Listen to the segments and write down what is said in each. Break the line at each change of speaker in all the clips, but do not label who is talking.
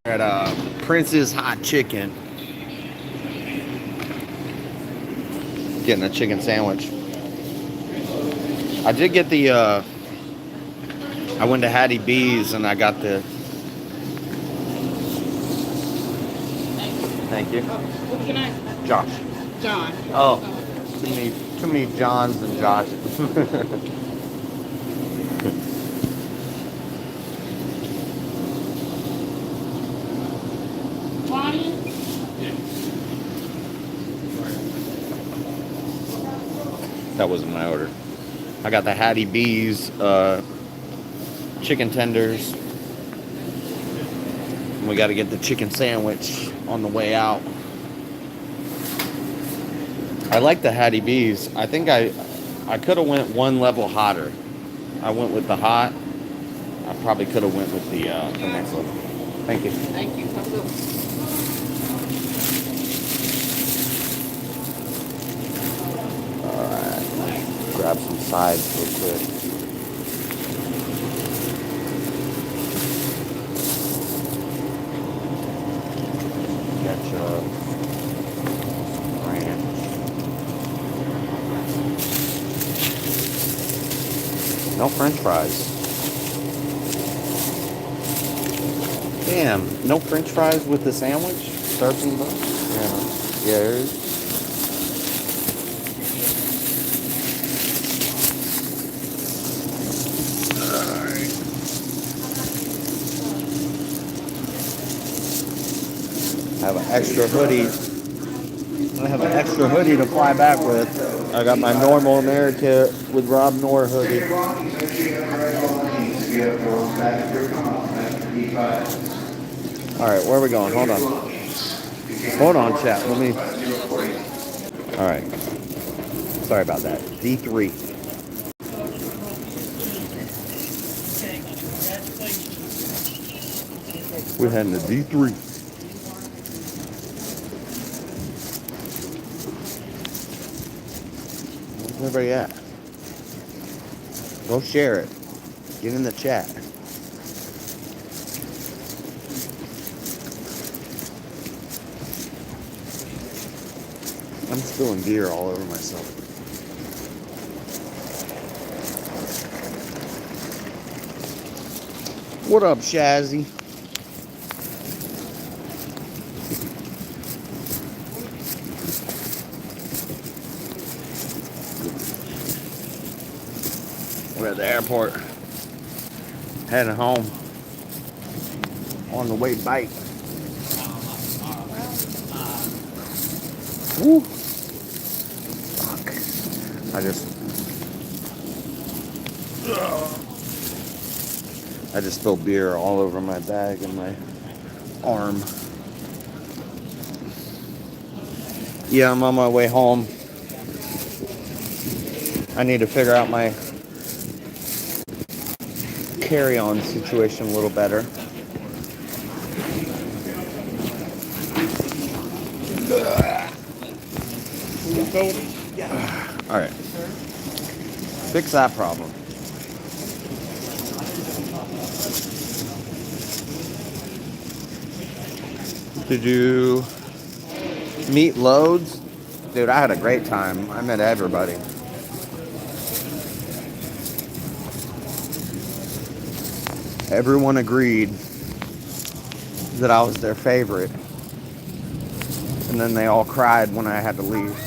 At Prince's Hot Chicken, getting a chicken sandwich. I did get the. I went to Hattie B's and I got the. Thank you.
What can I?
Josh.
John.
Oh, too many Johns and Joshes.
Bonnie?
That wasn't my order. I got the Hattie B's chicken tenders. And we got to get the chicken sandwich on the way out. I like the Hattie B's. I think I could have went one level hotter. I went with the hot. I probably could have went with the next level. Thank you.
Thank you. Come look.
All right. Grab some sides real quick. Ketchup. Ranch. No French fries. Damn, no French fries with the sandwich? 13 bucks? Yeah. Yeah. I have an extra hoodie. I have an extra hoodie to fly back with. I got my normal America with Rob Knorr hoodie. All right, where are we going? Hold on. Hold on, chat. Let me. All right. Sorry about that. D3. We're heading to D3. Where's everybody at? Go share it. Get in the chat. I'm spilling beer all over myself. What up, Shazzy? We're at the airport. Heading home. On the way back. Woo. Fuck. I just spilled beer all over my bag and my arm. Yeah, I'm on my way home. I need to figure out my carry-on situation a little better. All right. Fix that problem. Did you meet loads? Dude, I had a great time. I met everybody. Everyone agreed that I was their favorite. And then they all cried when I had to leave.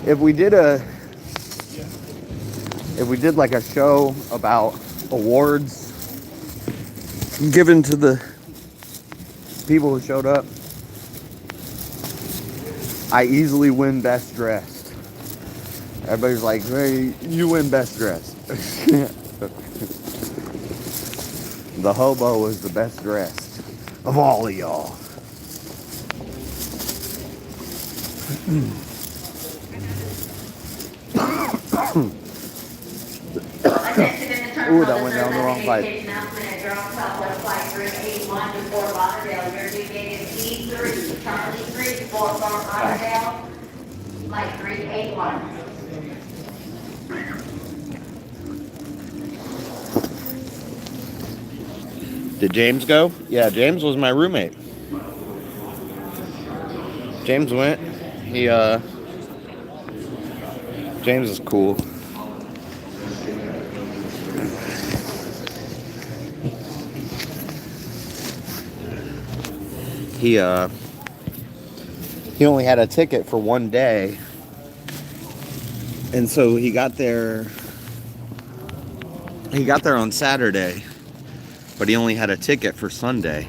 If we did like a show about awards given to the people who showed up, I easily win best dressed. Everybody's like, hey, you win best dressed. The hobo was the best dressed of all of y'all. Ooh, that went down the wrong pipe. Did James go? Yeah, James was my roommate. James went. He James is cool. He he only had a ticket for one day. And so he got there on Saturday, but he only had a ticket for Sunday.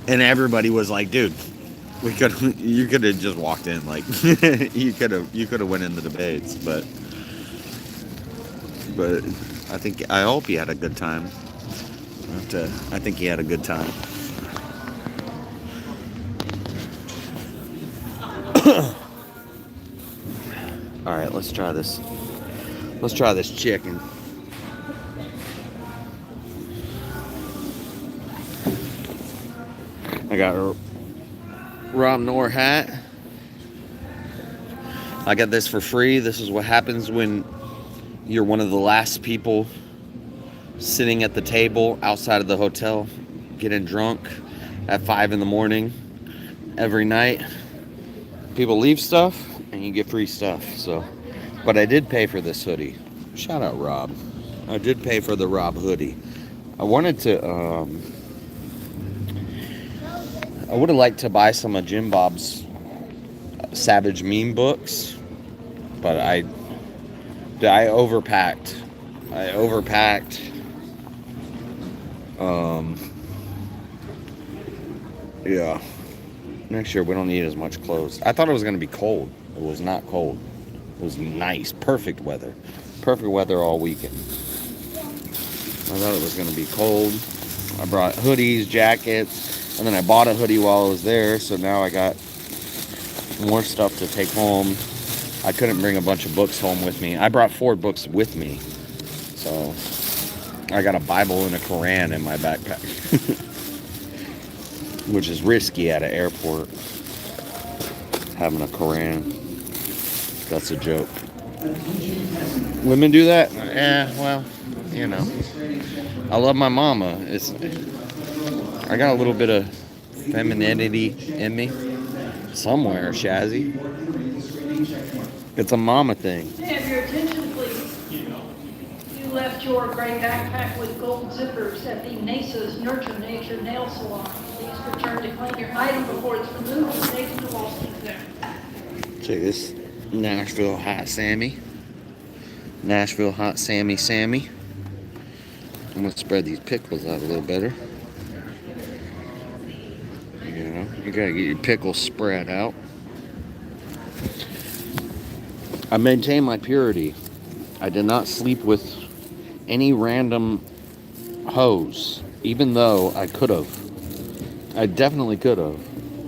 And everybody was like, dude, you could have just walked in, like you could have went in the debates, but I hope he had a good time. I think he had a good time. All right, let's try this. Let's try this chicken. I got a Rob Noor hat. I got this for free. This is what happens when you're one of the last people sitting at the table outside of the hotel, getting drunk at 5 in the morning every night. People leave stuff and you get free stuff. So, but I did pay for this hoodie. Shout out Rob. I did pay for the Rob hoodie. I wanted to I would have liked to buy some of Jim Bob's Savage Meme books, but I overpacked. Yeah. Next year we don't need as much clothes. I thought it was going to be cold. It was not cold. It was nice. Perfect weather. Perfect weather all weekend. I thought it was going to be cold. I brought hoodies, jackets, and then I bought a hoodie while I was there, so now I got more stuff to take home. I couldn't bring a bunch of books home with me. I brought 4 books with me. So I got a Bible and a Quran in my backpack. Which is risky at an airport. Having a Quran. That's a joke. Women do that? Yeah, well, you know. I love my mama. I got a little bit of femininity in me. Somewhere, Shazzy. It's a mama thing.
May I have your attention, please? You left your gray backpack with gold zippers at the NASA's Nurture Nature Nail Salon. Please return to claim your item before it's removed and taken to Washington Center.
Check this. Nashville Hot Sammy. Nashville Hot Sammy. I'm going to spread these pickles out a little better. You know, you got to get your pickles spread out. I maintain my purity. I did not sleep with any random hoes, even though I could have. I definitely could have,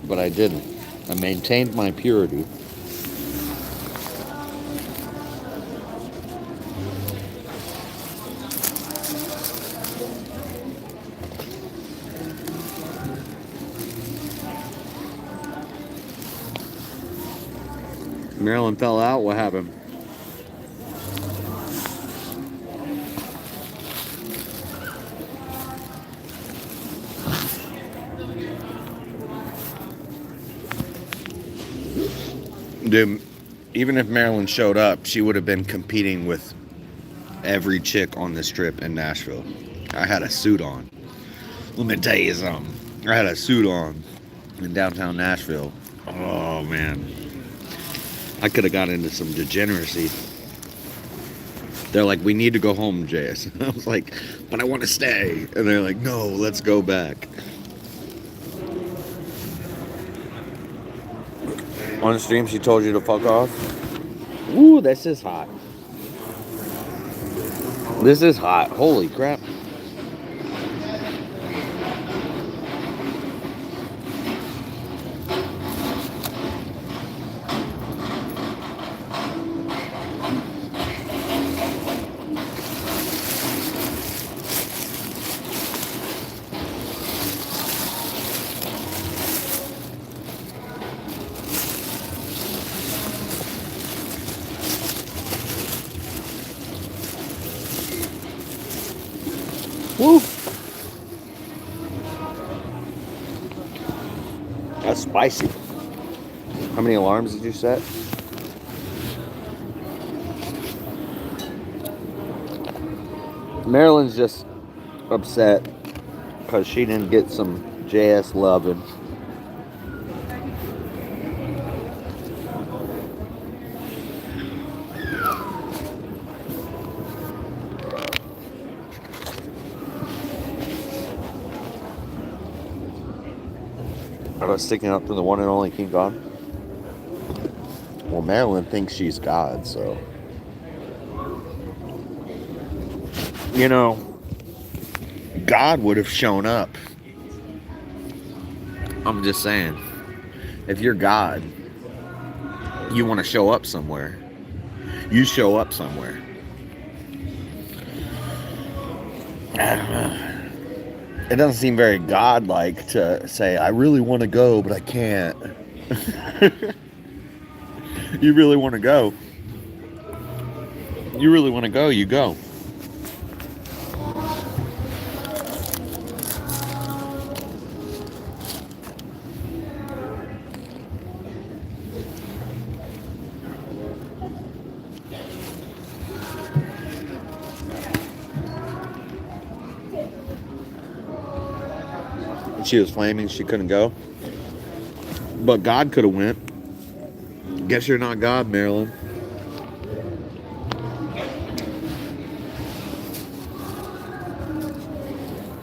but I didn't. I maintained my purity. Marilyn fell out. What happened? Dude, even if Marilyn showed up, she would have been competing with every chick on this trip in Nashville. I had a suit on. Let me tell you something. I had a suit on in downtown Nashville. Oh, man. I could have got into some degeneracy. They're like, we need to go home, Jace. I was like, but I want to stay. And they're like, no, let's go back. On the stream, she told you to fuck off. Ooh, this is hot. This is hot. Holy crap. Woo! spicy. How many alarms did you set? Marilyn's just upset because she didn't get some JS loving. I was sticking up for the one and only King God. Well, Marilyn thinks she's God, so. You know, God would have shown up. I'm just saying. If you're God, you want to show up somewhere. You show up somewhere. I don't know. It doesn't seem very God-like to say, I really want to go, but I can't. You really want to go. You really want to go, you go. She was flaming, she couldn't go. But God could have went. Guess you're not God, Marilyn.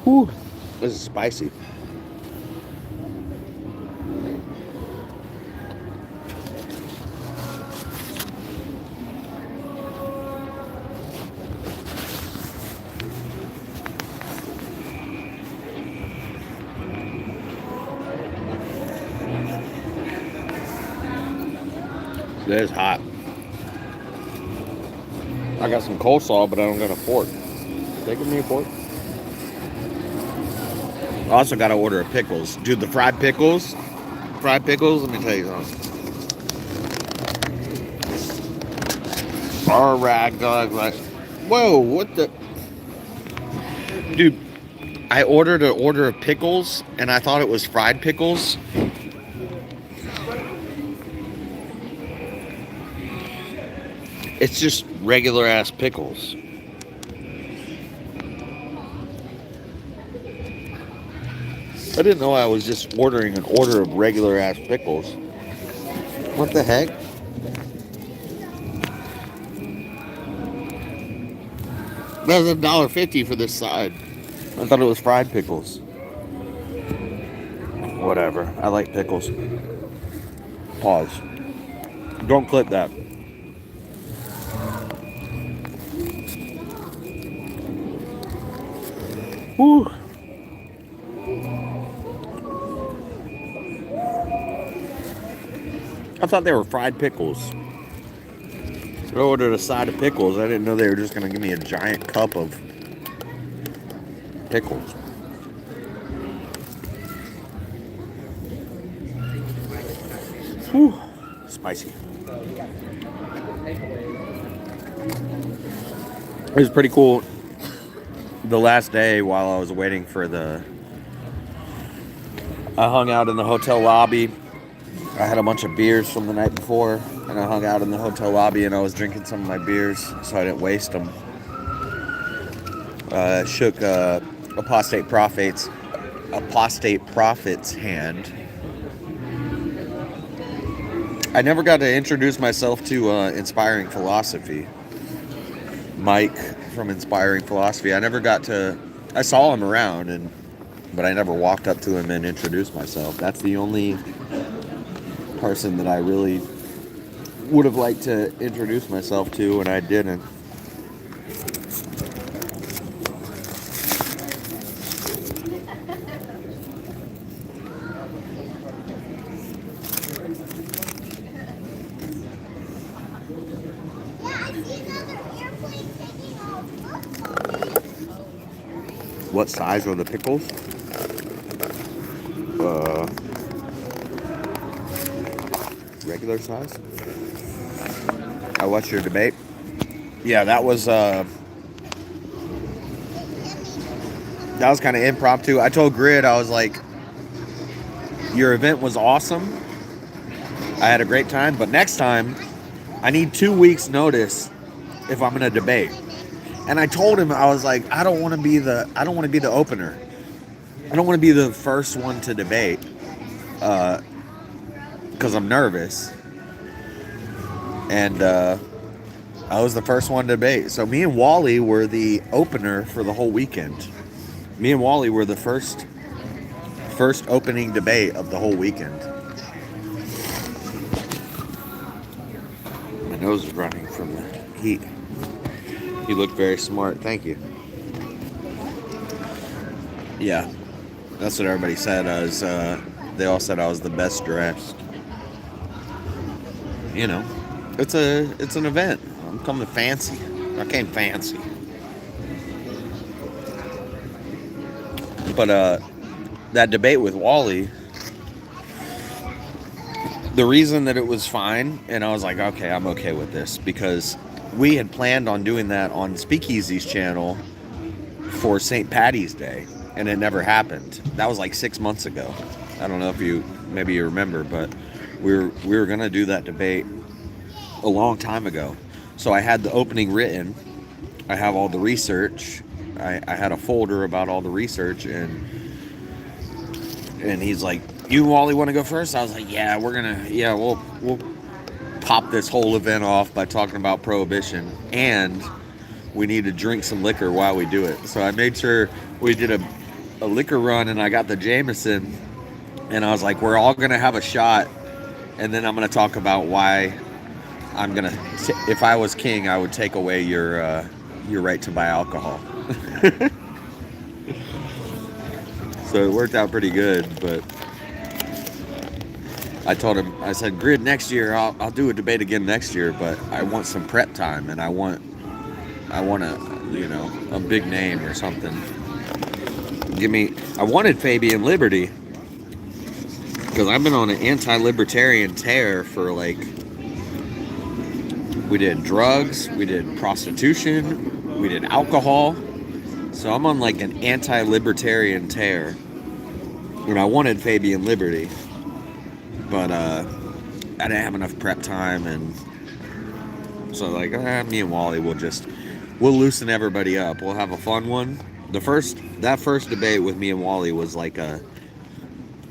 Whew, this is spicy. It is hot. I got some coleslaw, but I don't got a fork. Take me a fork. I also got to order a pickles. Dude, the fried pickles, let me tell you something. Our rag dog, like, whoa, what the? Dude, I ordered an order of pickles, and I thought it was fried pickles. It's just regular ass pickles. I didn't know I was just ordering an order of regular ass pickles. What the heck? That was $1.50 for this side. I thought it was fried pickles. Whatever. I like pickles. Pause. Don't clip that. Whew. I thought they were fried pickles. I ordered a side of pickles. I didn't know they were just going to give me a giant cup of pickles. Whew. Spicy. It was pretty cool. The last day while I was waiting for I hung out in the hotel lobby. I had a bunch of beers from the night before, and I hung out in the hotel lobby, and I was drinking some of my beers so I didn't waste them. Shook apostate prophet's hand. I never got to introduce myself to Inspiring Philosophy. Mike from Inspiring Philosophy. I saw him around, but I never walked up to him and introduced myself. That's the only person that I really would have liked to introduce myself to, and I didn't. What size are the pickles? Regular size? I watched your debate. Yeah, that was kind of impromptu. I told Grid, I was like, your event was awesome. I had a great time, but next time I need 2 weeks notice if I'm going to debate. And I told him, I was like, I don't want to be the opener. I don't want to be the first one to debate because I'm nervous. And I was the first one to debate. So me and Wally were the opener for the whole weekend. Me and Wally were the first opening debate of the whole weekend. My nose is running from the heat. You look very smart. Thank you. Yeah, that's what everybody said. They all said I was the best dressed. You know, it's an event. I'm coming fancy. I came fancy. But that debate with Wally, the reason that it was fine, and I was like, okay, I'm okay with this, because we had planned on doing that on Speakeasy's channel for St. Patty's Day, and it never happened. That was like 6 months ago. I don't know if maybe you remember, but we were gonna do that debate a long time ago. So I had the opening written. I have all the research. I had a folder about all the research, and he's like, "You, Wally, want to go first?" I was like, "Yeah, we'll pop this whole event off by talking about prohibition, and we need to drink some liquor while we do it." So I made sure we did a liquor run, and I got the Jameson, and I was like, "We're all gonna have a shot, and then I'm gonna talk about why if I was king, I would take away your right to buy alcohol." So it worked out pretty good, but I told him, I said, "Grid, next year I'll do a debate again next year, but I want some prep time, and I want a big name or something. I wanted Fabian Liberty, because I've been on an anti-libertarian tear for we did drugs, we did prostitution, we did alcohol. So I'm on an anti-libertarian tear. And I wanted Fabian Liberty, but I didn't have enough prep time, and so me and Wally we'll loosen everybody up. We'll have a fun one. That first debate with me and Wally was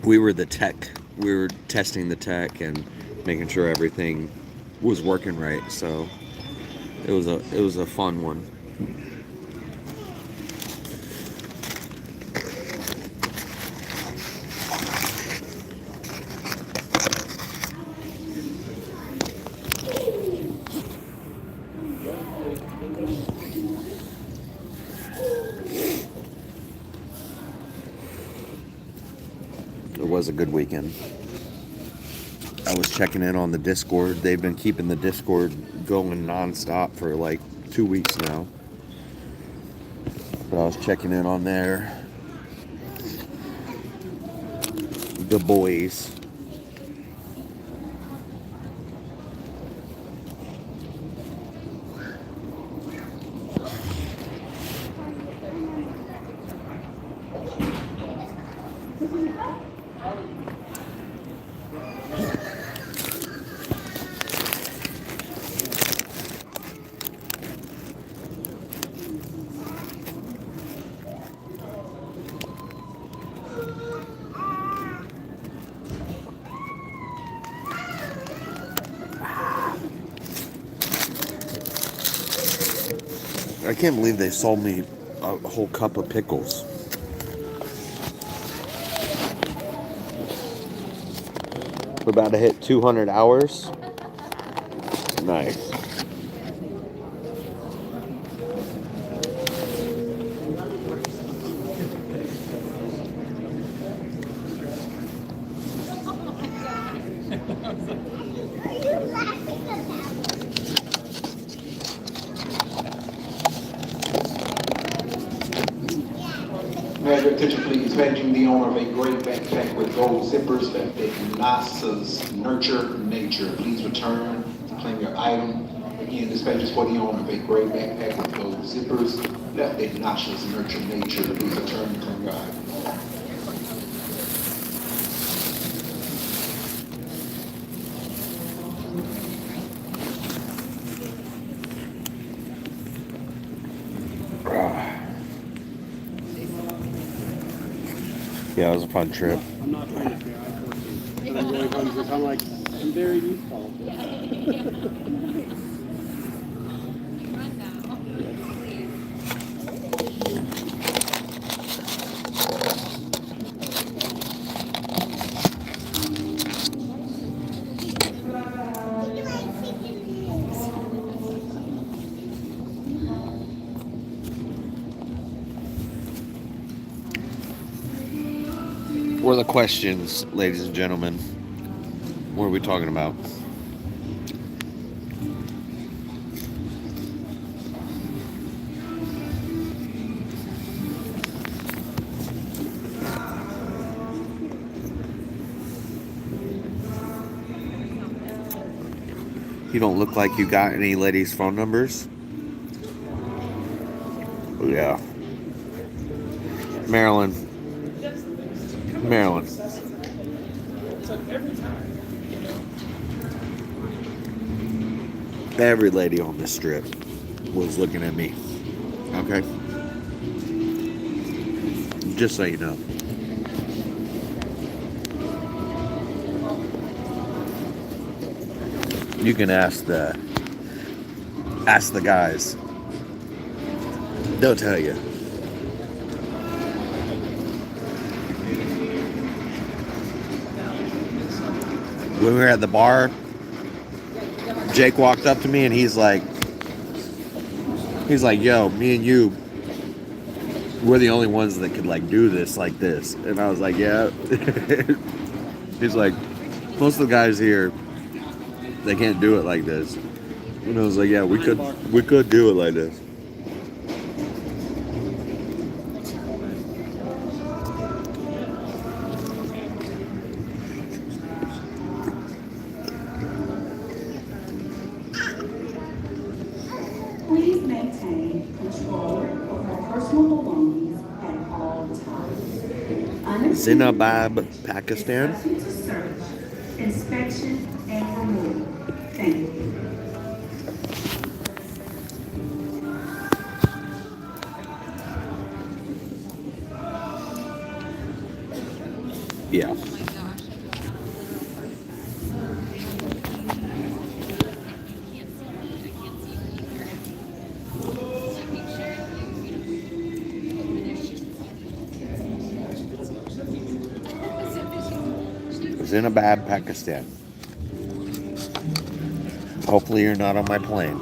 we were the tech. We were testing the tech and making sure everything was working right. So it was a fun one. It was a good weekend. I was checking in on the Discord. They've been keeping the Discord going nonstop for 2 weeks now. But I was checking in on there. The boys. I can't believe they sold me a whole cup of pickles. We're about to hit 200 hours. Nice.
May I have your attention, please? Managing the owner of a gray backpack with gold zippers left at NASA's Nurture Nature. Please return to claim your item. Again, this page is for the owner of a gray backpack with gold zippers left at NASA's Nurture Nature. Please return to claim your item.
Yeah, it was a fun trip.
I'm not trying to figure out 14. But I'm really fun because I'm like, I'm very used to all of this.
What are the questions, ladies and gentlemen? What are we talking about? You don't look like you got any ladies' phone numbers. Yeah. Marilyn. Marilyn. Every lady on this strip was looking at me. Okay? Just so you know. You can ask the guys. They'll tell you. When we were at the bar, Jake walked up to me and he's like, yo, me and you, we're the only ones that could like do this like this. And I was like, yeah. He's like, most of the guys here, they can't do it like this. And I was like, yeah, we could do it like this.
Please maintain control over personal belongings at all times.
Zinabab, Pakistan.
Subject to search, inspection, and removal. Thank you.
Yeah. Zinabab, Pakistan. Hopefully you're not on my plane.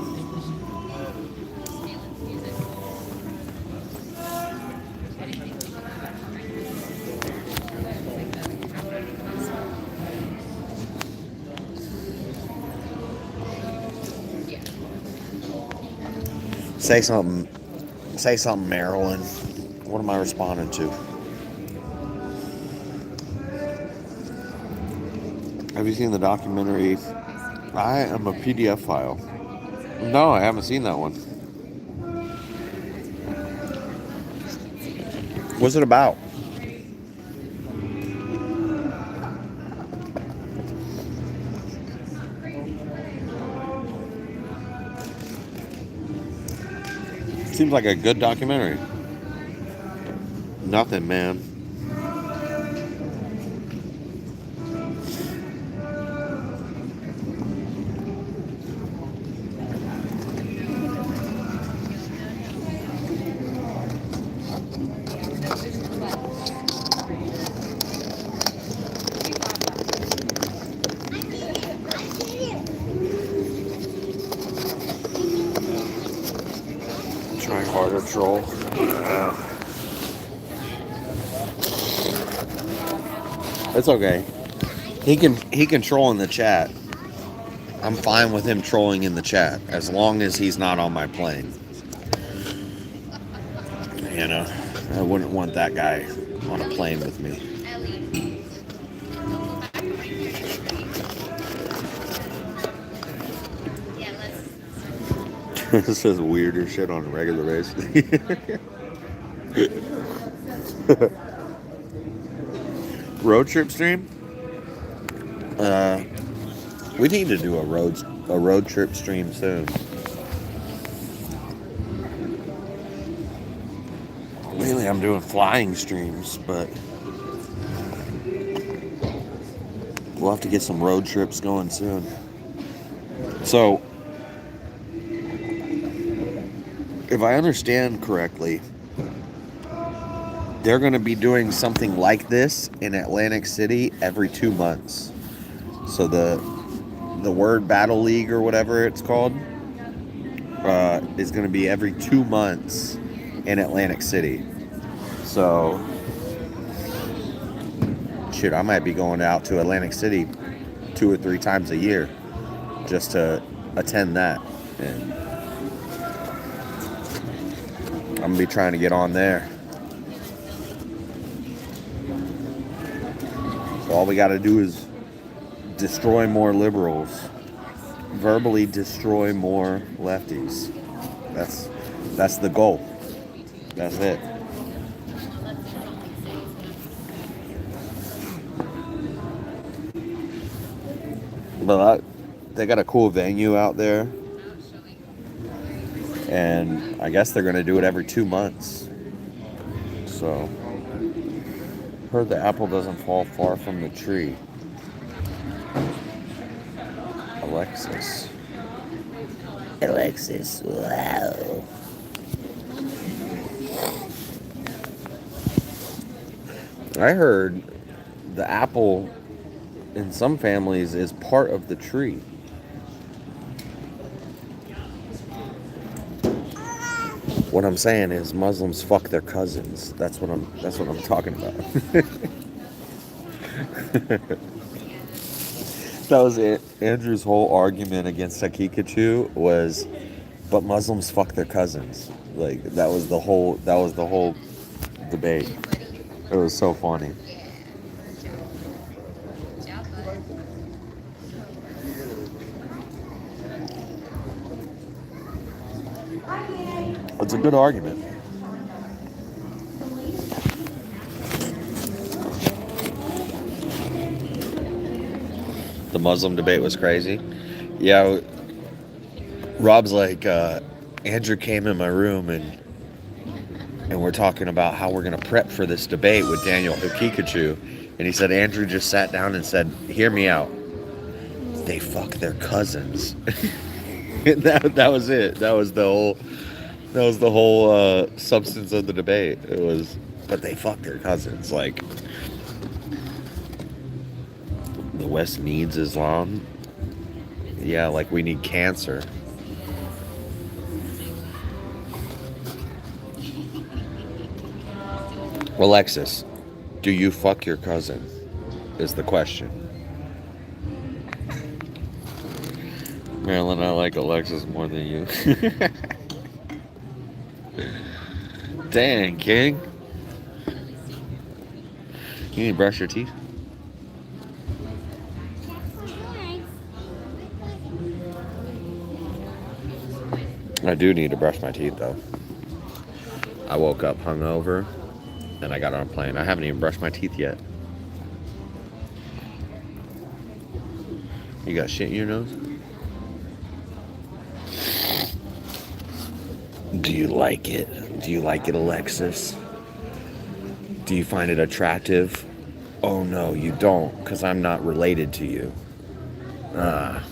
Say something, Marilyn. What am I responding to? Have you seen the documentary? I am a PDF file. No, I haven't seen that one. What's it about? Seems like a good documentary. Nothing, man. Try harder, troll. It's okay. He can troll in the chat. I'm fine with him trolling in the chat as long as he's not on my plane. You know, I wouldn't want that guy on a plane with me. This is weirder shit on a regular basis. Road trip stream? We need to do a road trip stream soon. Lately I'm doing flying streams, but We'll have to get some road trips going soon. So, if I understand correctly, they're going to be doing something like this in Atlantic City every 2 months. So the Word Battle League or whatever it's called is going to be every 2 months in Atlantic City. So, shit, I might be going out to Atlantic City 2 or 3 times a year just to attend that. And I'm going to be trying to get on there. So all we got to do is destroy more liberals. Verbally destroy more lefties. That's the goal. That's it. But they got a cool venue out there. And I guess they're going to do it every 2 months. So, heard the apple doesn't fall far from the tree. Alexis, wow. I heard the apple in some families is part of the tree. What I'm saying is Muslims fuck their cousins. That's what I'm talking about. That was it. Andrew's whole argument against Hakikachu was, but Muslims fuck their cousins. Like that was the whole debate. It was so funny. It's a good argument. The Muslim debate was crazy. Yeah, Rob's like, Andrew came in my room and we're talking about how we're going to prep for this debate with Daniel Hakikachu. And he said, Andrew just sat down and said, hear me out. They fuck their cousins. And that was it. That was the whole substance of the debate. It was, but they fuck their cousins. Like, the West needs Islam. Yeah, like we need cancer. Alexis, do you fuck your cousin? Is the question. Marilyn, I like Alexis more than you. Dang, King. You need to brush your teeth? I do need to brush my teeth, though. I woke up hungover, and I got on a plane. I haven't even brushed my teeth yet. You got shit in your nose? Do you like it? Do you like it, Alexis? Do you find it attractive? Oh, no, you don't, because I'm not related to you. Ah.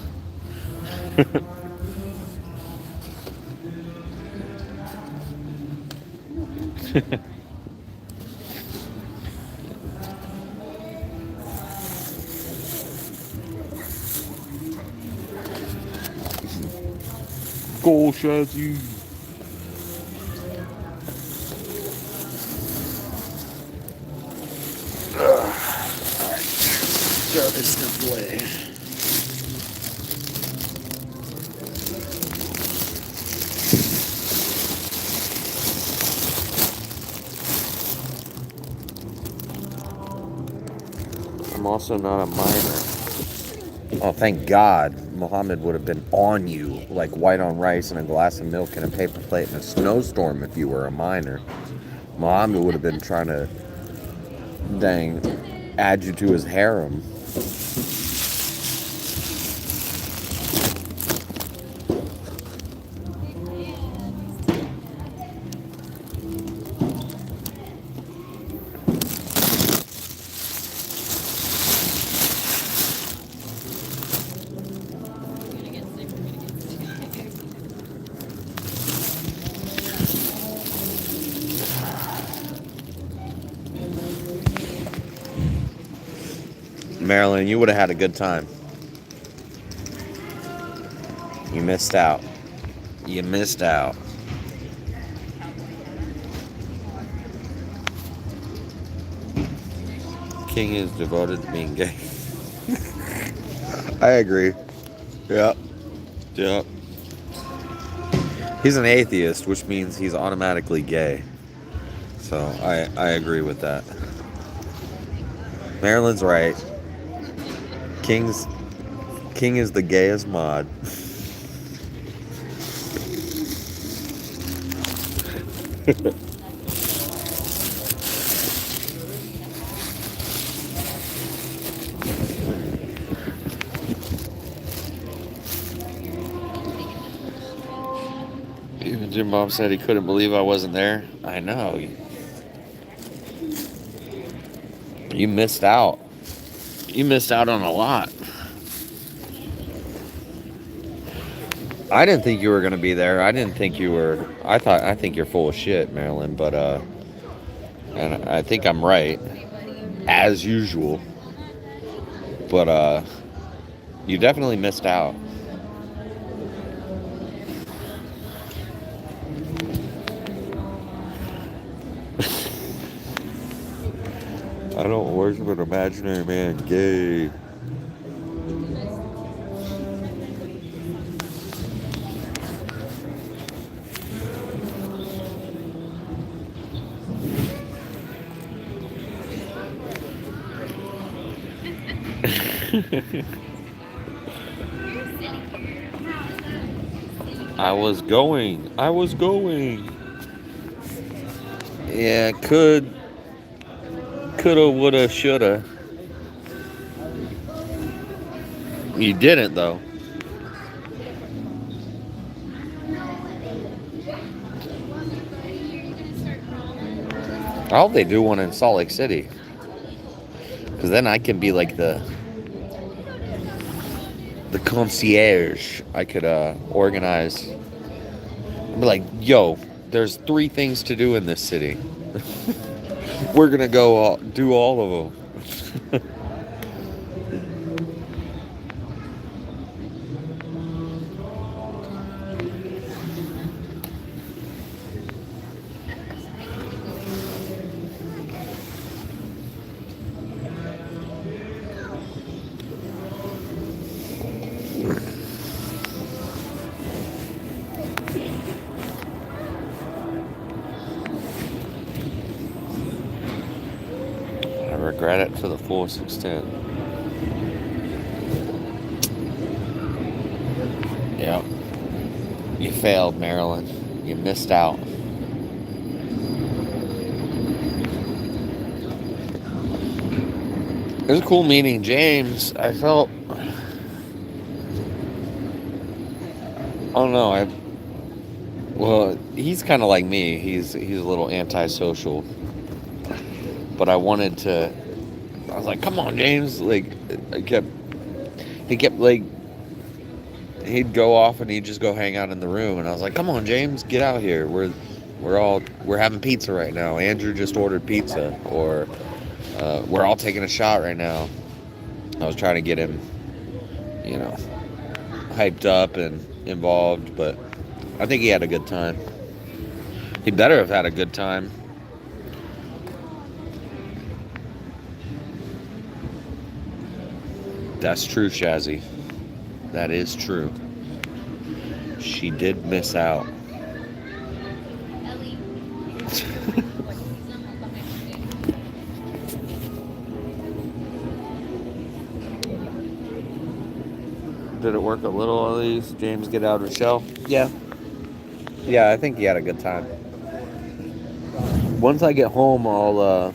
Go, Shazzy. Throw this stuff away. I'm also not a minor. Oh, thank God. Muhammad would have been on you like white on rice and a glass of milk and a paper plate in a snowstorm if you were a minor. Muhammad would have been trying to, add you to his harem. Marilyn, you would have had a good time. You missed out. You missed out. King is devoted to being gay. I agree. Yep. Yep. He's an atheist, which means he's automatically gay. So I agree with that. Marilyn's right. King is the gayest mod. Even Jim Bob said he couldn't believe I wasn't there. I know. You missed out. You missed out on a lot. I didn't think you were gonna be there. I didn't think you were. I think you're full of shit, Marilyn. But and I think I'm right, as usual. But you definitely missed out. I don't worship an imaginary man. Gay. I was going. Yeah, coulda, woulda, shoulda. You didn't, though. I hope they do one in Salt Lake City. Because then I can be like the concierge. I could organize. I'd be like, yo, there's 3 things to do in this city. We're going to go do all of them. Regret it to the fullest extent. Yep. You failed, Marilyn. You missed out. It was a cool meeting James. I felt, I don't know, well, he's kind of like me. He's a little antisocial. But I was like, come on, James. Like, he kept like, he'd go off and he'd just go hang out in the room. And I was like, come on, James, get out here. We're having pizza right now. Andrew just ordered pizza. Or we're all taking a shot right now. I was trying to get him, hyped up and involved. But I think he had a good time. He better have had a good time. That's true, Shazzy. That is true. She did miss out. Did it work a little at least? James get out of his shell? Yeah. Yeah, I think he had a good time. Once I get home, I'll,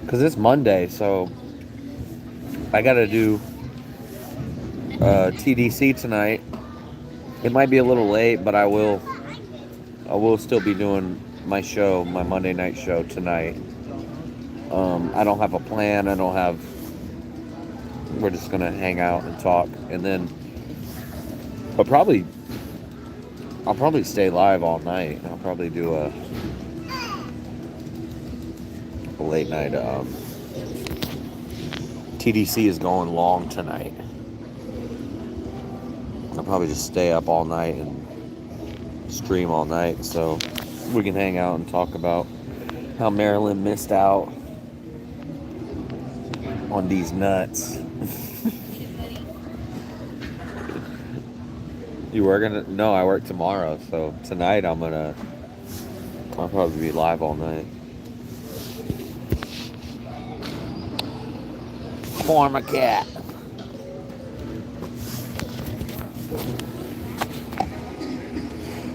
because it's Monday, so I gotta do TDC tonight. It might be a little late, but I will still be doing my show, my Monday night show tonight. I don't have a plan. We're just gonna hang out and talk, and then I'll probably stay live all night. I'll probably do a late night TDC is going long tonight. I'll probably just stay up all night and stream all night so we can hang out and talk about how Maryland missed out on these nuts. You working? No, I work tomorrow. So tonight I'll probably be live all night. Form a cat.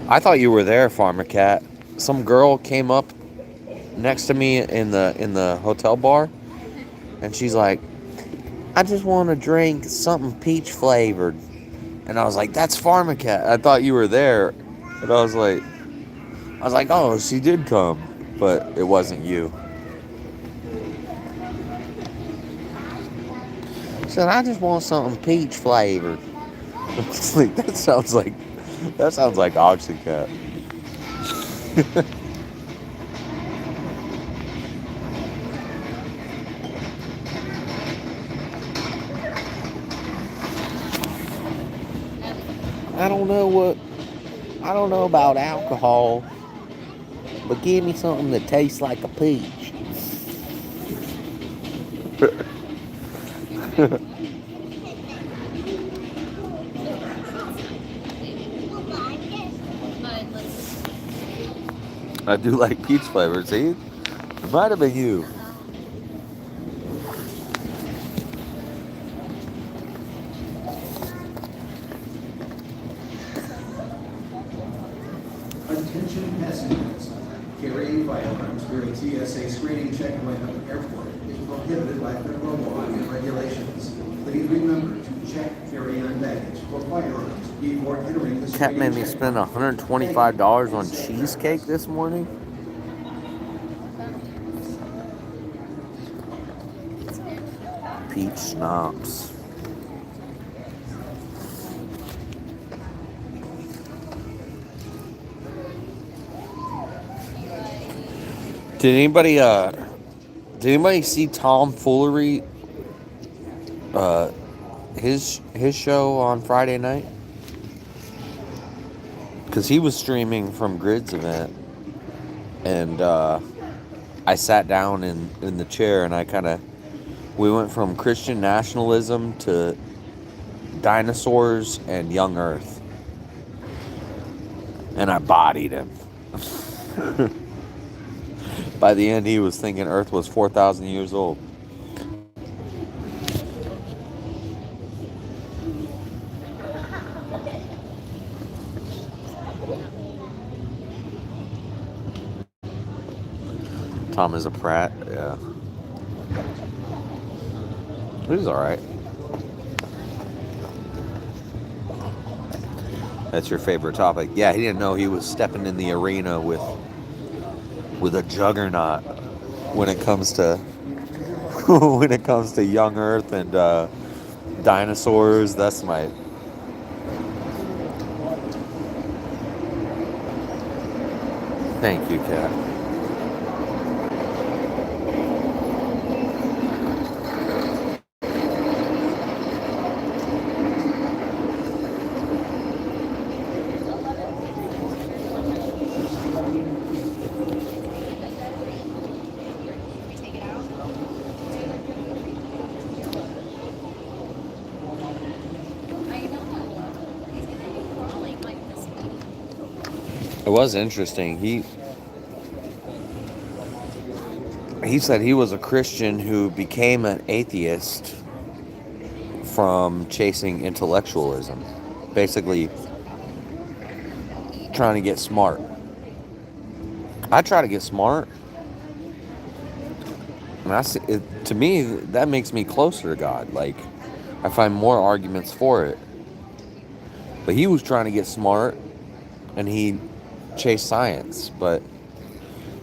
I thought you were there, Farmer Cat. Some girl came up next to me in the hotel bar, and she's like, "I just want to drink something peach flavored." And I was like, "That's Farmer Cat." I thought you were there, and I was like, "Oh, she did come," but it wasn't you. She said, "I just want something peach flavored." It's like, that sounds like Oxycat. I don't know about alcohol, but give me something that tastes like a peach. I do like peach flavor. See, it might have been you.
Attention passengers. Carrying firearms during TSA screening checkpoint at the airport is prohibited by federal law and regulations. Please remember to check carry-on baggage for firearms before entering the
Cat
screening
made me spend $125 on cheesecake this morning. Peach schnapps. Did anybody see Tom Foolery? His show on Friday night? Because he was streaming from Grid's event, and I sat down in the chair, and we went from Christian nationalism to dinosaurs and young Earth, and I bodied him. By the end, he was thinking Earth was 4,000 years old. Tom is a prat, yeah. He's alright. That's your favorite topic. Yeah, he didn't know he was stepping in the arena with a juggernaut when it comes to young Earth and dinosaurs. That's my... Thank you, Kat. It was interesting. He said he was a Christian who became an atheist from chasing intellectualism, basically trying to get smart. I try to get smart, and to me that makes me closer to God. Like, I find more arguments for it. But he was trying to get smart, and he chased science. But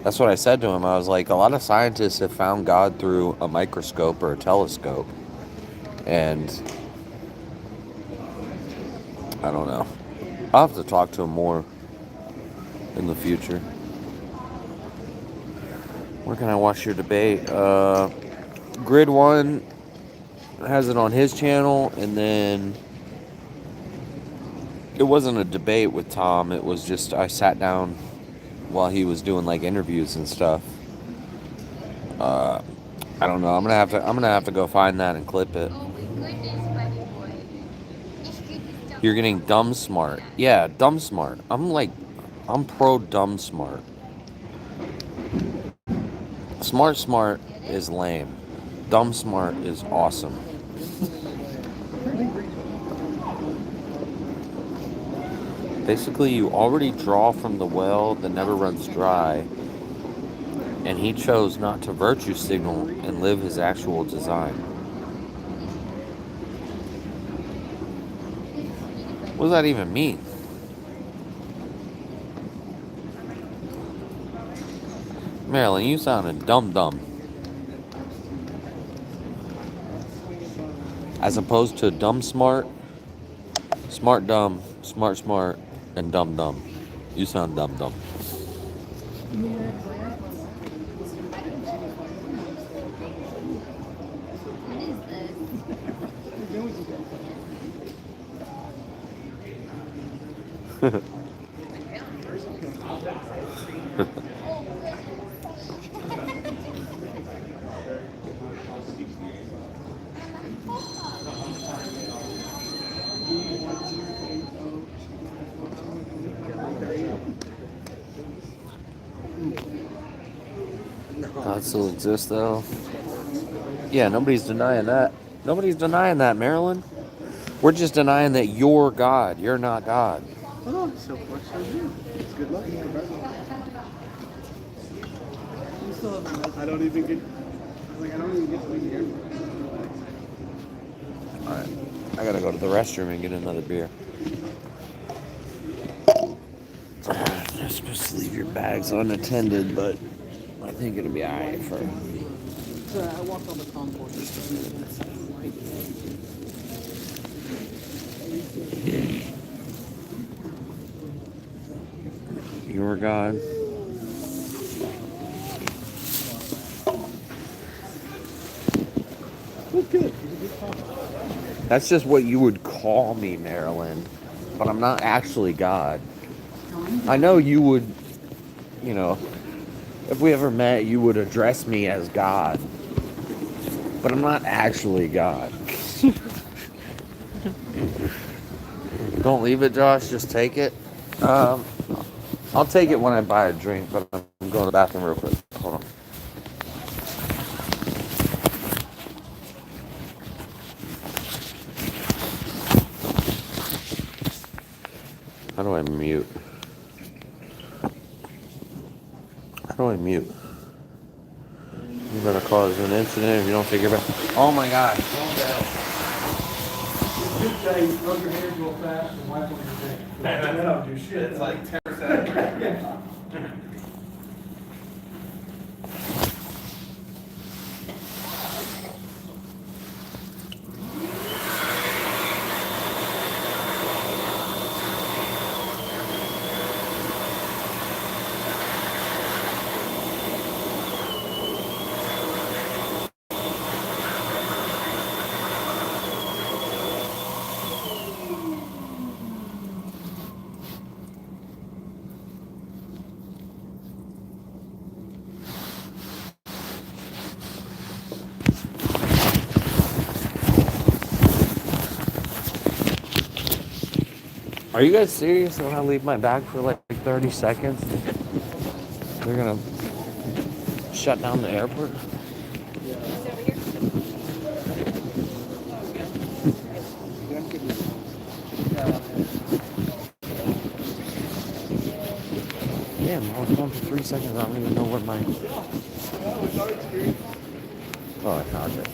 that's what I said to him. I was like, a lot of scientists have found God through a microscope or a telescope. And I don't know. I'll have to talk to him more in the future. Where can I watch your debate? Grid 1 has it on his channel, and then it wasn't a debate with Tom. It was just I sat down while he was doing like interviews and stuff. I don't know. I'm gonna have to go find that and clip it. You're getting dumb smart. Yeah, dumb smart. I'm pro dumb smart. Smart is lame. Dumb smart is awesome. Basically, you already draw from the well that never runs dry, and he chose not to virtue signal and live his actual design. What does that even mean? Marilyn, you sounded dumb. As opposed to dumb smart, smart dumb, smart, and dumb. You sound dumb. God still exists, though. Yeah, nobody's denying that. Nobody's denying that, Marilyn. We're just denying that you're God. You're not God.
Oh, so far so good. It's good luck. I don't even get. I don't even get to leave the airport.
All right, I gotta go to the restroom and get another beer. You're supposed to leave your bags unattended, but I think it'll be alright for.
So I walked on the concourse.
Your God.
That's good.
That's just what you would call me, Marilyn. But I'm not actually God. I know you would, you know, if we ever met, you would address me as God. But I'm not actually God. Don't leave it, Josh. Just take it. I'll take it when I buy a drink, but I'm going to the bathroom real quick. Hold on. How do I mute? How do I mute? You're going to cause an incident if you don't figure it out. Oh my God. Calm down.
Good thing, rub your hands real fast and wipe on your face. That don't do shit. It's like 10 seconds.
Are you guys serious when I leave my bag for like 30 seconds? They're gonna shut down the airport? Damn, I was gone for 3 seconds. I don't even know what my... Oh, I found it.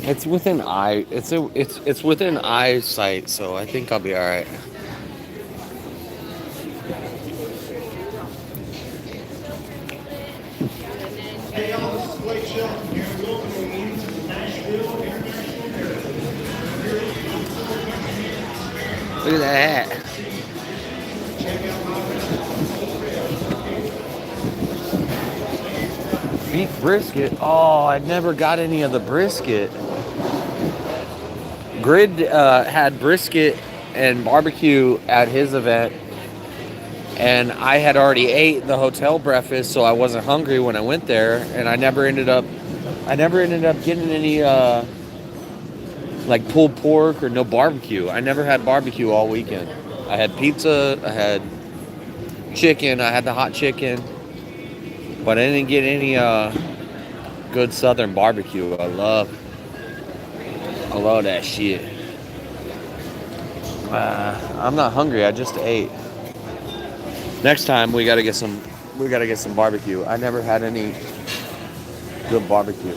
It's within it's within eyesight, so I think I'll be all right.
Hey y'all, this is Blake Shelton here. Welcoming you to the Nashville International Airport.
Look at that. Beef brisket. Oh, I never got any of the brisket. Grid had brisket and barbecue at his event, and I had already ate the hotel breakfast, so I wasn't hungry when I went there, and I never ended up getting any like pulled pork or no barbecue. I never had barbecue all weekend. I had pizza, I had chicken, I had the hot chicken, but I didn't get any good southern barbecue. I love that shit. I'm not hungry. I just ate. Next time we gotta get some barbecue. I never had any good barbecue.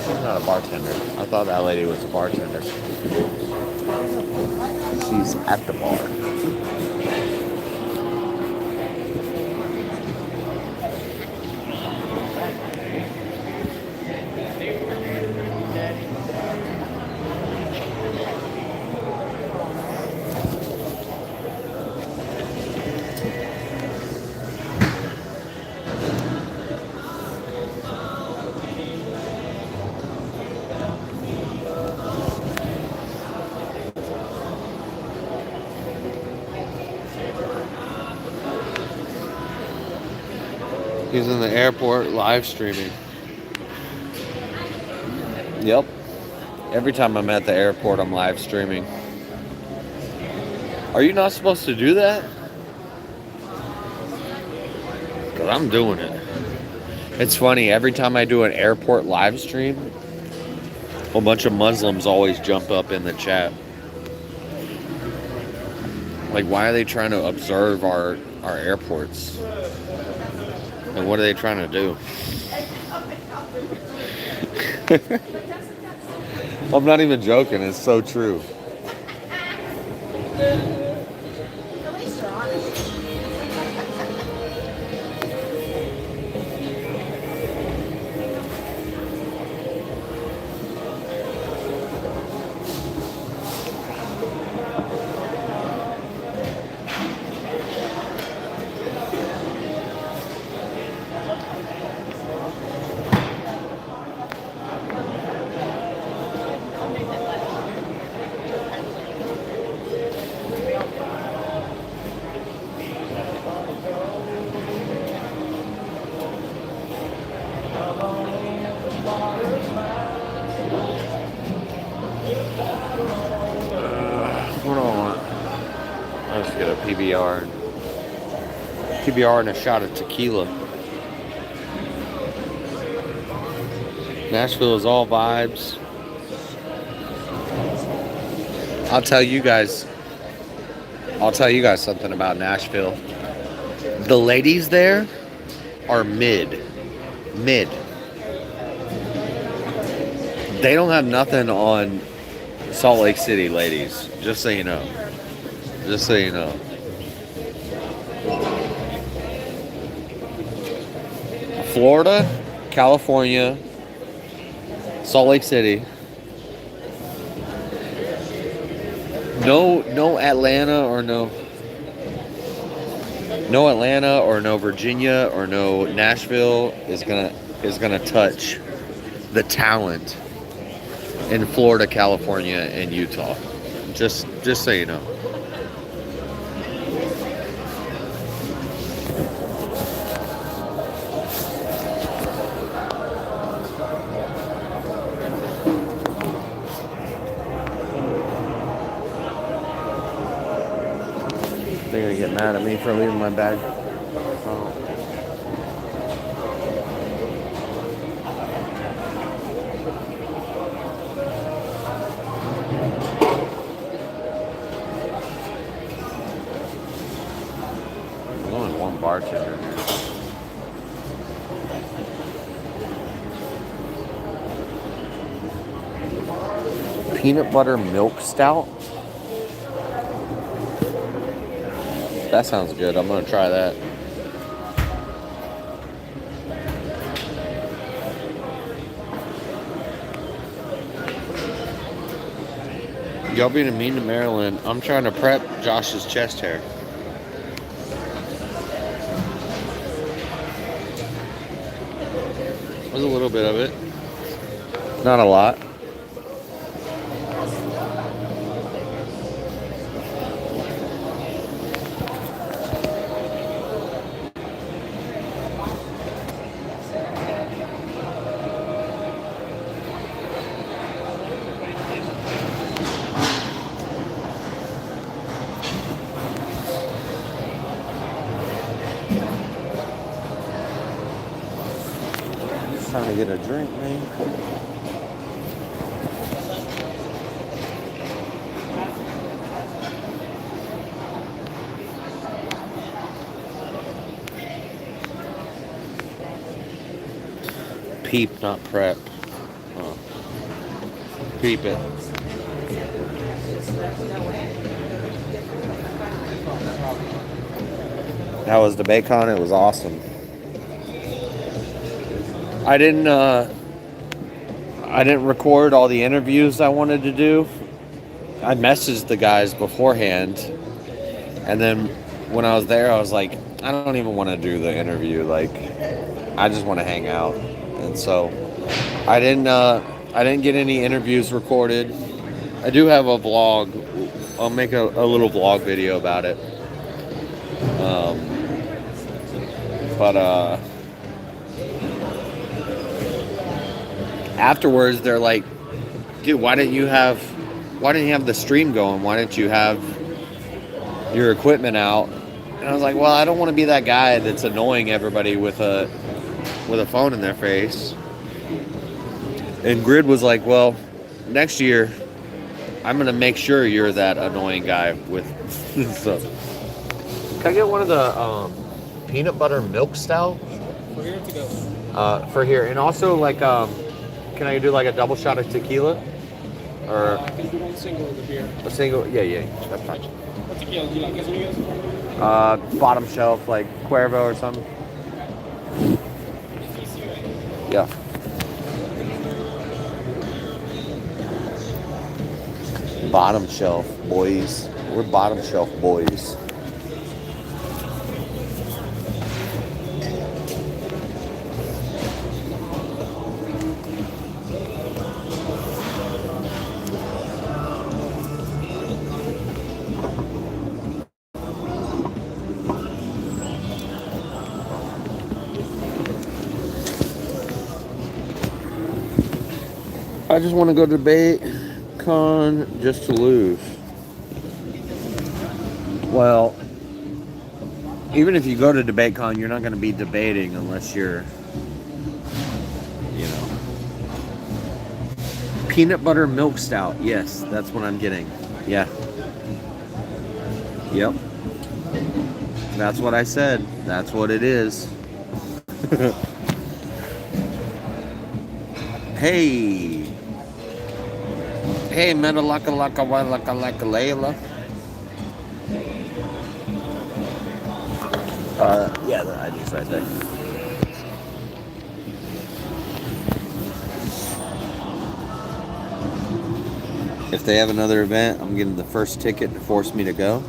She's not a bartender. I thought that lady was a bartender. She's at the bar. He's in the airport live streaming. Yep. Every time I'm at the airport, I'm live streaming. Are you not supposed to do that? Because I'm doing it. It's funny, every time I do an airport live stream, a bunch of Muslims always jump up in the chat. Like, why are they trying to observe our airports? And what are they trying to do? I'm not even joking. It's so true. What do I want? I'll just get a PBR. PBR and a shot of tequila. Nashville is all vibes. I'll tell you guys something about Nashville. The ladies there are mid. They don't have nothing on Salt Lake City ladies, just so you know. Just so you know. Florida, California, Salt Lake City. No Atlanta or no Virginia or no Nashville is gonna touch the talent in Florida, California, and Utah. Just so you know. They're gonna get mad at me for leaving my bag. Oh. There's only one bartender here. Peanut butter milk stout. That sounds good. I'm gonna try that. Y'all being mean to Marilyn. I'm trying to prep Josh's chest hair. There's a little bit of it. Not a lot. Trying to get a drink, man. Peep, not prep. Oh. Peep it. That was the Bacon. It was awesome. I didn't record all the interviews I wanted to do. I messaged the guys beforehand, and then when I was there, I was like, I don't even want to do the interview. Like, I just want to hang out. And so I didn't get any interviews recorded. I do have a vlog. I'll make a little vlog video about it. But afterwards, they're like, dude, why didn't you have the stream going? Why didn't you have your equipment out? And I was like, well, I don't want to be that guy that's annoying everybody with a phone in their face. And Grid was like, well, next year I'm gonna make sure you're that annoying guy with stuff. Can I get one of the peanut butter milk stout?
For here to go.
For here, and also like can I do like a double shot of tequila? Or
I can do one single of the beer.
a single? Yeah, that's fine.
What tequila? Do you like Casamigos?
Bottom shelf, like Cuervo or something. Yeah. Bottom shelf, boys. We're bottom shelf boys. I just want to go to Bacon just to lose. Well, even if you go to DebateCon, you're not going to be debating unless you're, peanut butter milk stout. Yes, that's what I'm getting. Yeah. Yep. That's what I said. That's what it is. Hey. Hey, Metalaka Laka Walaka Laka Layla. Yeah, the ID's right there. If they have another event, I'm getting the first ticket to force me to go.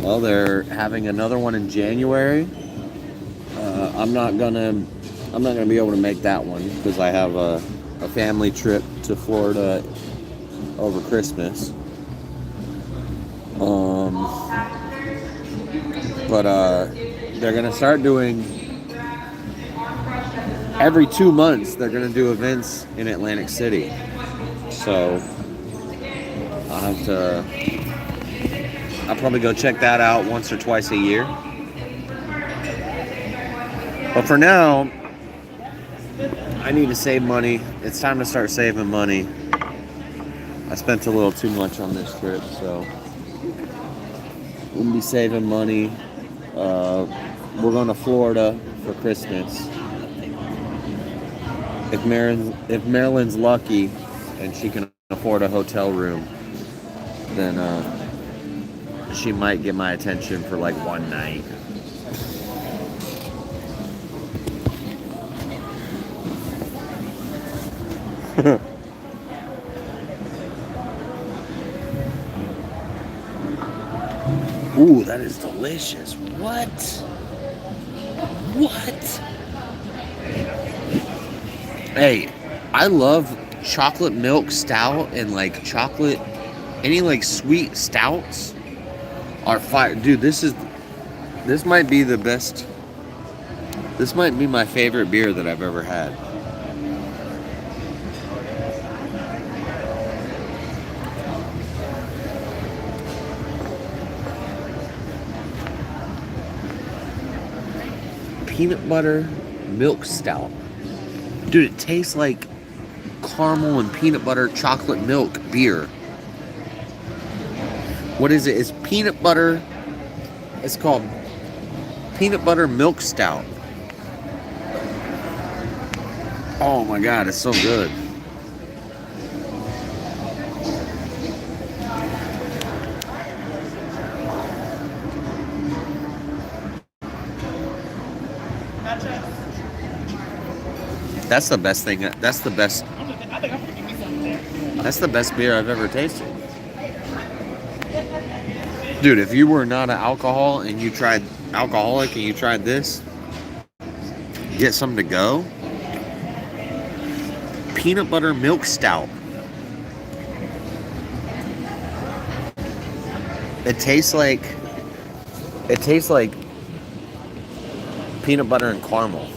Well, they're having another one in January. I'm not gonna be able to make that one because I have a family trip to Florida over Christmas. But they're gonna start doing every 2 months. They're gonna do events in Atlantic City. So I'll probably go check that out once or twice a year. But for now, I need to save money. It's time to start saving money. I spent a little too much on this trip, so we'll be saving money. We're going to Florida for Christmas. If Marilyn's lucky and she can afford a hotel room, then she might get my attention for like one night. Ooh, that is delicious. What? What? Hey, I love chocolate milk stout and like chocolate, any like sweet stouts are fire. Dude, this might be the best. This might be my favorite beer that I've ever had. Peanut butter milk stout. Dude, it tastes like caramel and peanut butter chocolate milk beer. What is it? It's peanut butter. It's called peanut butter milk stout. Oh my god, it's so good. That's the best thing. That's the best. That's the best beer I've ever tasted. Dude, if you were not an alcoholic and you tried this, get something to go. Peanut butter milk stout. It tastes like peanut butter and caramel.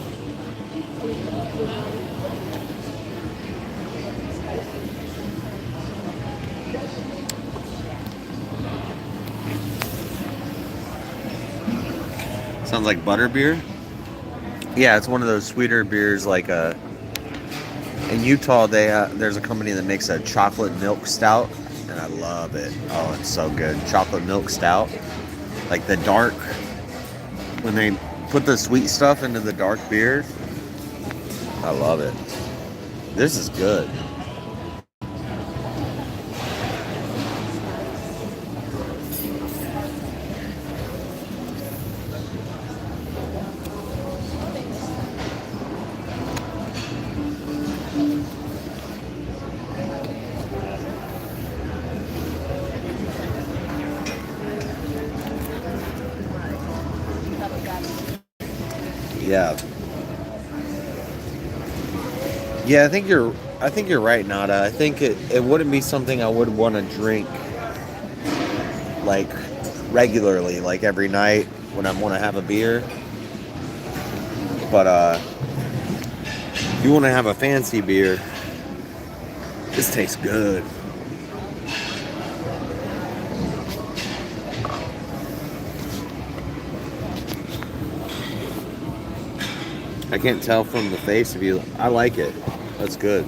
Sounds like butterbeer. Yeah, it's one of those sweeter beers. Like in Utah, there's a company that makes a chocolate milk stout, and I love it. Oh, it's so good. Chocolate milk stout, like the dark. When they put the sweet stuff into the dark beer, I love it. This is good. Yeah. Yeah, I think you're right, Nada. I think it wouldn't be something I would want to drink like regularly, like every night when I want to have a beer. But if you want to have a fancy beer, this tastes good. I can't tell from the face of you. I like it. That's good.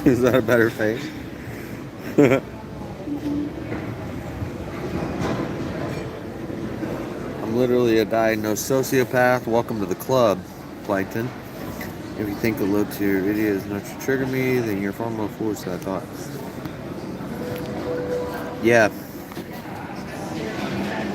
Is that a better face? I'm literally a diagnosed sociopath. Welcome to the club, Plankton. If you think the low tier video is not to trigger me, then you're far more foolish than I thought. Yeah.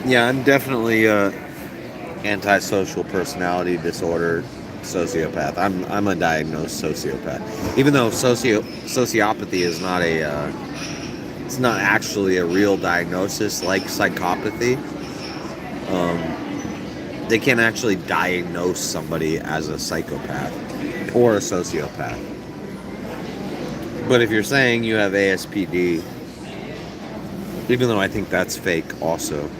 Yeah, I'm definitely antisocial personality disorder sociopath. I'm a diagnosed sociopath. Even though sociopathy is not it's not actually a real diagnosis like psychopathy. They can't actually diagnose somebody as a psychopath or a sociopath. But if you're saying you have ASPD, even though I think that's fake also,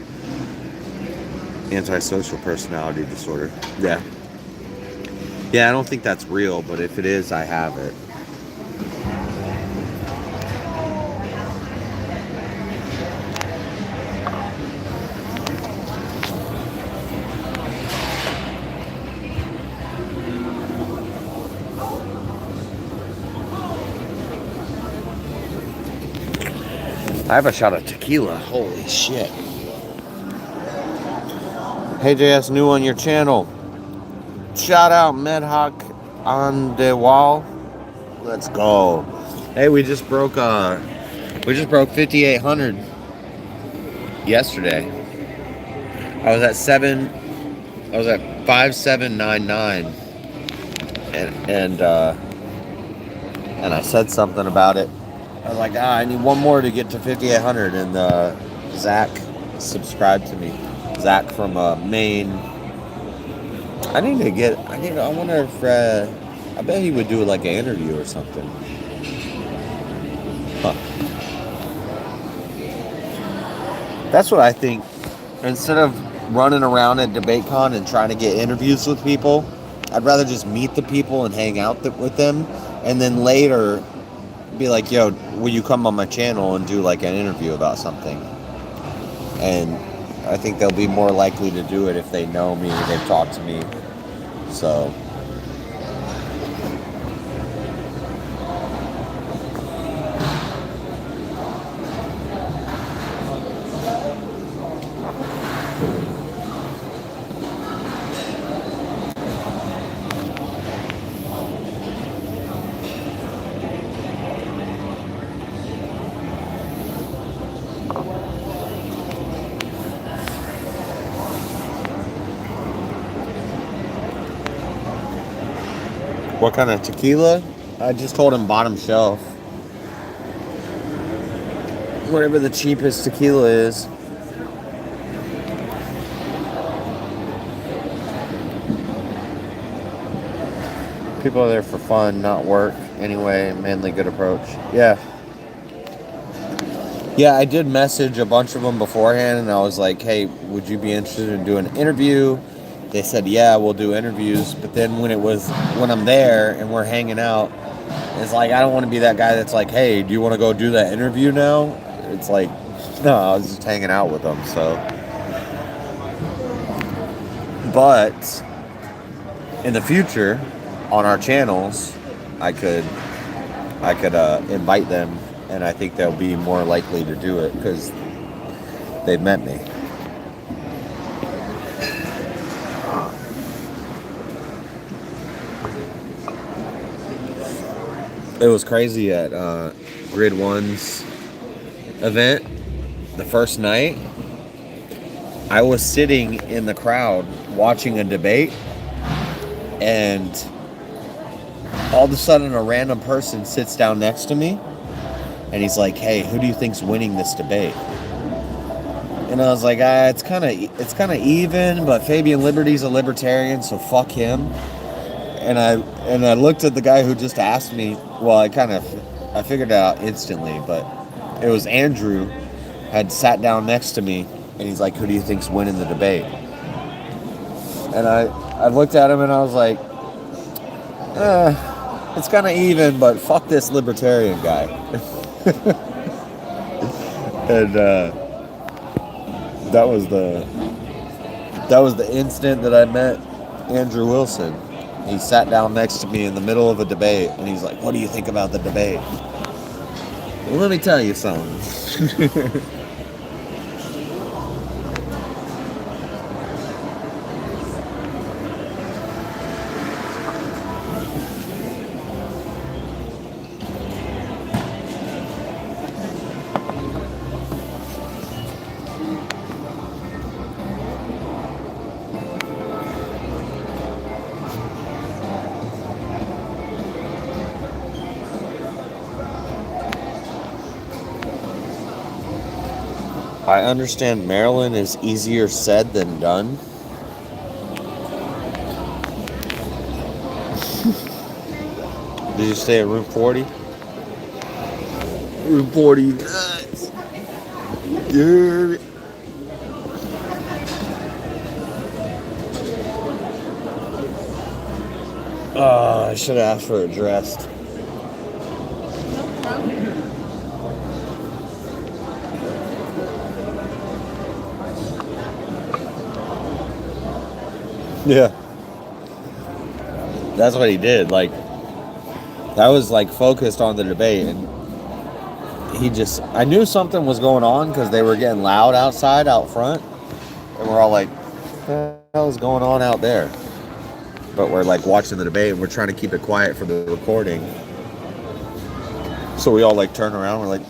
antisocial personality disorder. Yeah. Yeah, I don't think that's real, but if it is, I have it. I have a shot of tequila. Holy shit. Hey JS, new on your channel. Shout out Medhawk on the wall. Let's go. Hey, we just broke 5,800 yesterday. I was at 5,799 and and I said something about it. I was like, I need one more to get to 5,800, and Zach subscribed to me. Zach from Maine. I wonder if, I bet he would do like an interview or something. Huh. That's what I think. Instead of running around at DebateCon and trying to get interviews with people, I'd rather just meet the people and hang out with them, and then later be like, yo, will you come on my channel and do like an interview about something? And I think they'll be more likely to do it if they know me, they've talked to me. So what kind of tequila? I just told him bottom shelf. Whatever the cheapest tequila is. People are there for fun, not work. Anyway, mainly good approach. Yeah. Yeah, I did message a bunch of them beforehand, and I was like, hey, would you be interested in doing an interview? They said, yeah, we'll do interviews. But then when I'm there and we're hanging out, it's like, I don't want to be that guy that's like, hey, do you want to go do that interview now? It's like, no, I was just hanging out with them, so. But in the future, on our channels, I could invite them, and I think they'll be more likely to do it because they've met me. It was crazy at Grid 1's event the first night. I was sitting in the crowd watching a debate, and all of a sudden a random person sits down next to me, and he's like, hey, who do you think's winning this debate? And I was like, it's kind of even, but Fabian Liberty's a libertarian, so fuck him. And I looked at the guy who just asked me. Well, I figured it out instantly, but it was Andrew had sat down next to me, and he's like, who do you think's winning the debate? And I looked at him and I was like, it's kind of even, but fuck this libertarian guy. And that was the instant that I met Andrew Wilson. He sat down next to me in the middle of a debate, and he's like, what do you think about the debate? Well, let me tell you something. I understand Maryland is easier said than done. Did you stay at room 40? Room 40. Nuts. Dude. I should have asked for it dressed. Yeah. That's what he did. Like, I was like focused on the debate, and I knew something was going on because they were getting loud outside, out front, and we're all like, what the hell is going on out there? But we're like watching the debate, and we're trying to keep it quiet for the recording. So we all like turn around, we're like,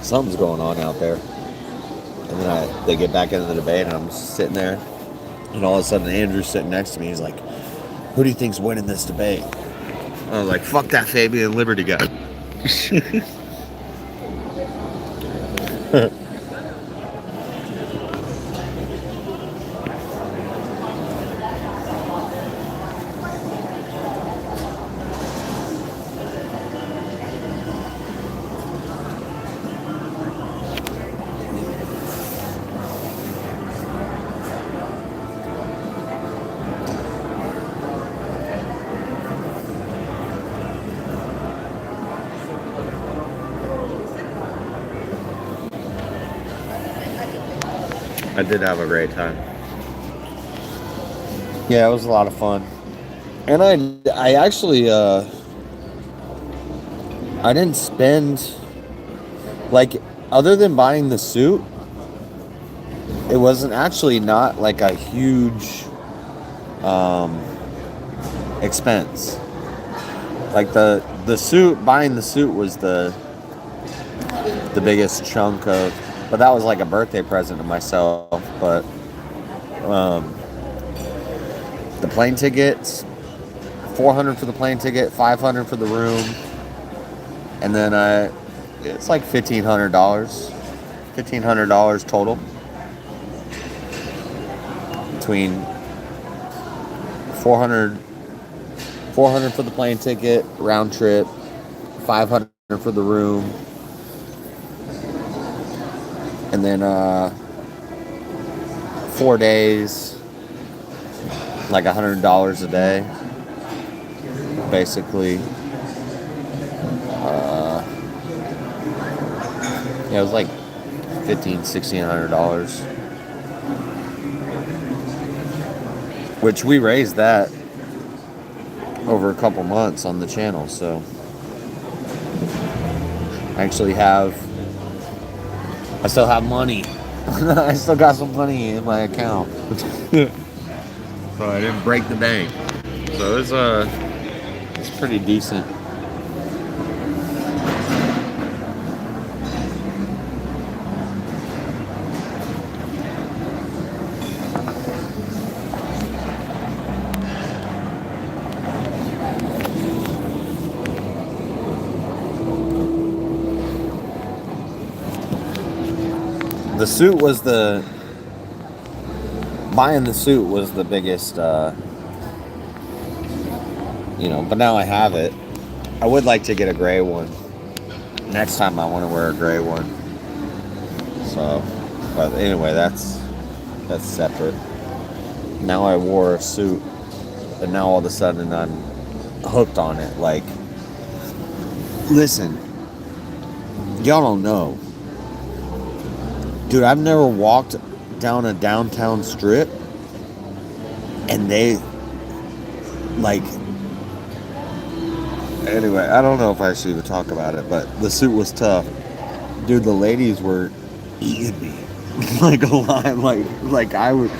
something's going on out there. And then they get back into the debate, and I'm just sitting there. And all of a sudden, Andrew's sitting next to me. He's like, who do you think's winning this debate? I was like, fuck that Fabian Liberty guy. I did have a great time. Yeah, it was a lot of fun. And I actually, I didn't spend, like, other than buying the suit, it wasn't actually not like a huge expense. Like the suit, buying the suit was the biggest chunk of, but that was like a birthday present to myself. But the plane tickets, $400 for the plane ticket, $500 for the room, and then it's like $1,500 total between $400 for the plane ticket round trip, $500 for the room, and then 4 days, like $100 a day, basically. Yeah, it was like $1,600, which we raised that over a couple months on the channel. So I actually I still have money. I still got some money in my account. So I didn't break the bank. So it's pretty decent. The suit was buying the suit was the biggest, but now I have it. I would like to get a gray one. Next time I want to wear a gray one. So, but anyway, that's separate. Now I wore a suit, and now all of a sudden I'm hooked on it. Like, listen, y'all don't know. Dude, I've never walked down a downtown strip and they, like, anyway, I don't know if I should even talk about it, but the suit was tough. Dude, the ladies were eating me. Like a lot, like I would,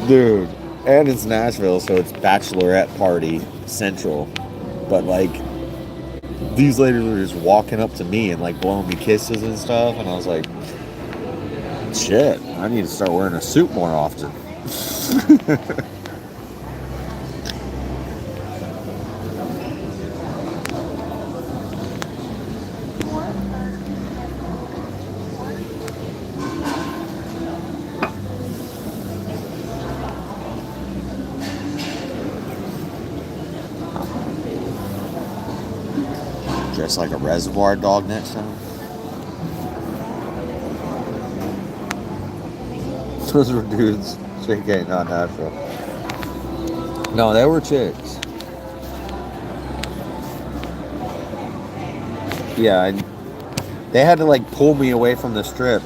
dude, and it's Nashville, so it's bachelorette party central, but like, these ladies were just walking up to me and like blowing me kisses and stuff, and I was like, shit, I need to start wearing a suit more often. Dress like a reservoir dog next time. Those were dudes. Straight gang, not Nashville. No, they were chicks. Yeah, they had to like pull me away from the strip.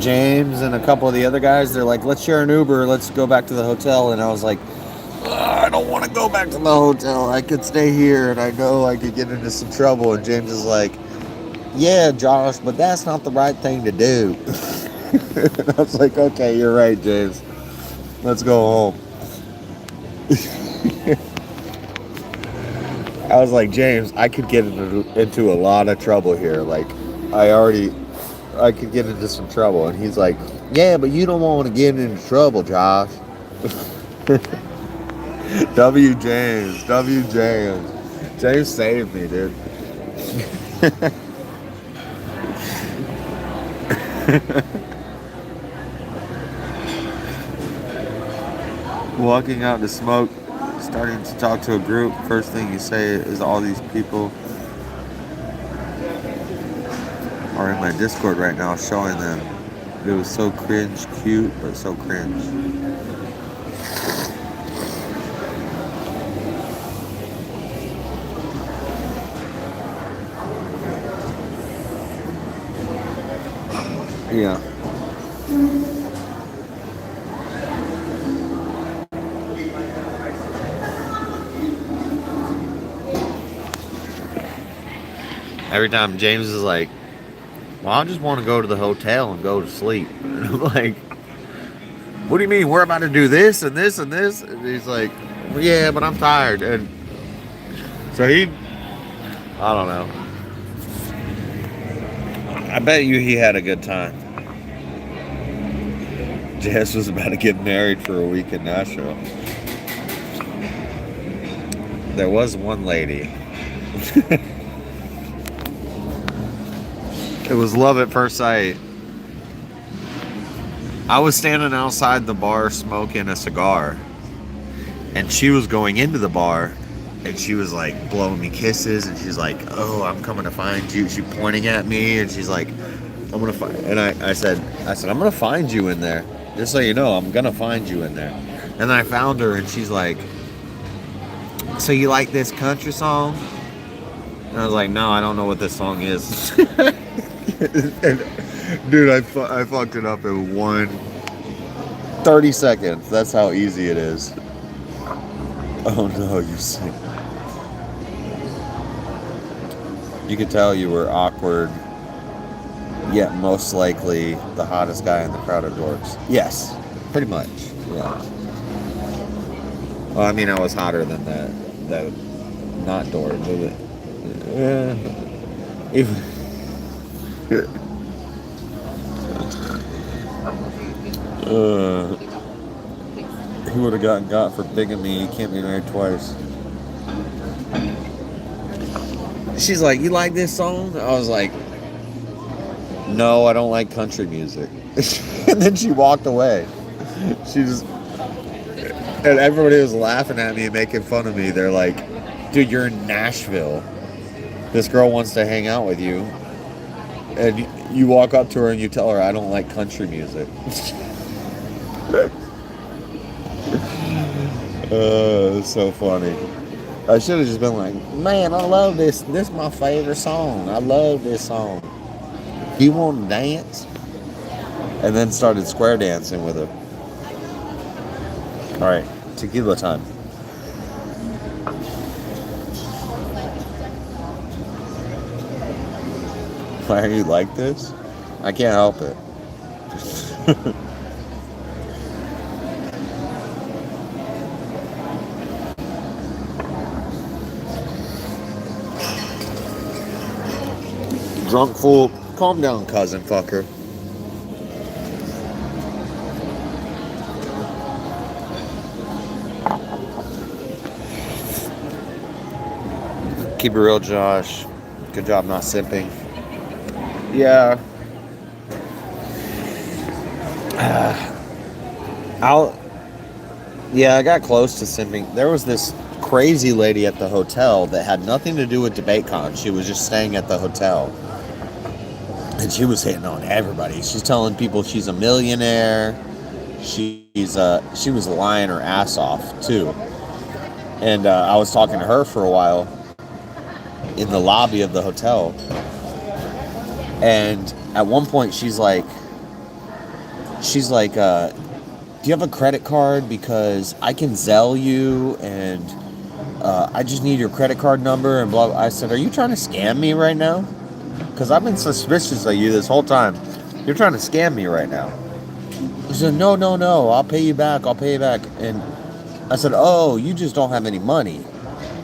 James and a couple of the other guys, they're like, let's share an Uber, let's go back to the hotel. And I was like, I don't want to go back to the hotel. I could stay here and I know I could get into some trouble. And James is like, yeah, Josh, but that's not the right thing to do. And I was like, okay, you're right, James. Let's go home. I was like, James, I could get into a lot of trouble here. Like, I could get into some trouble. And he's like, yeah, but you don't want to get into trouble, Josh. W James. W James. James saved me, dude. Walking out to smoke, starting to talk to a group. First thing you say is all these people are in my Discord right now showing them. It was so cringe, cute, but so cringe. Yeah. Every time James is like, well, I just want to go to the hotel and go to sleep. And I'm like, what do you mean? We're about to do this and this and this? And he's like, well, yeah, but I'm tired. And so I don't know. I bet you he had a good time. Jess was about to get married for a week in Nashville. There was one lady. It was love at first sight. I was standing outside the bar smoking a cigar, and she was going into the bar, and she was like blowing me kisses, and she's like, oh, I'm coming to find you. She's pointing at me, and she's like, I'm gonna find. And I said, I'm gonna find you in there. Just so you know, I'm gonna find you in there. And then I found her, and she's like, so you like this country song? And I was like, no, I don't know what this song is. And, dude, I fucked it up in 30 seconds. That's how easy it is. Oh no, you sing. You could tell you were awkward, yet most likely the hottest guy in the crowd of dorks. Yes, pretty much. Yeah. Well, I mean, I was hotter than that not dork. Even. He would have gotten got for bigamy. He can't be married twice. She's like, you like this song? I was like, no, I don't like country music. And then she walked away. She just, and everybody was laughing at me and making fun of me. They're like, dude, you're in Nashville. This girl wants to hang out with you. And you walk up to her and you tell her, I don't like country music. It's so funny. I should have just been like, man, I love this. This is my favorite song. I love this song. Do you want to dance? And then started square dancing with her. All right, tequila time. Why are you like this? I can't help it. Drunk fool. Calm down, cousin fucker. Keep it real, Josh. Good job not sipping. Yeah. I got close to simping. There was this crazy lady at the hotel that had nothing to do with DebateCon. She was just staying at the hotel. And she was hitting on everybody. She's telling people she's a millionaire. She was lying her ass off, too. And I was talking to her for a while in the lobby of the hotel. And at one point she's like, do you have a credit card? Because I can Zelle you, and I just need your credit card number and blah, blah. I said, are you trying to scam me right now? Because I've been suspicious of you this whole time. You're trying to scam me right now. She said, no, I'll pay you back. And I said, oh, you just don't have any money.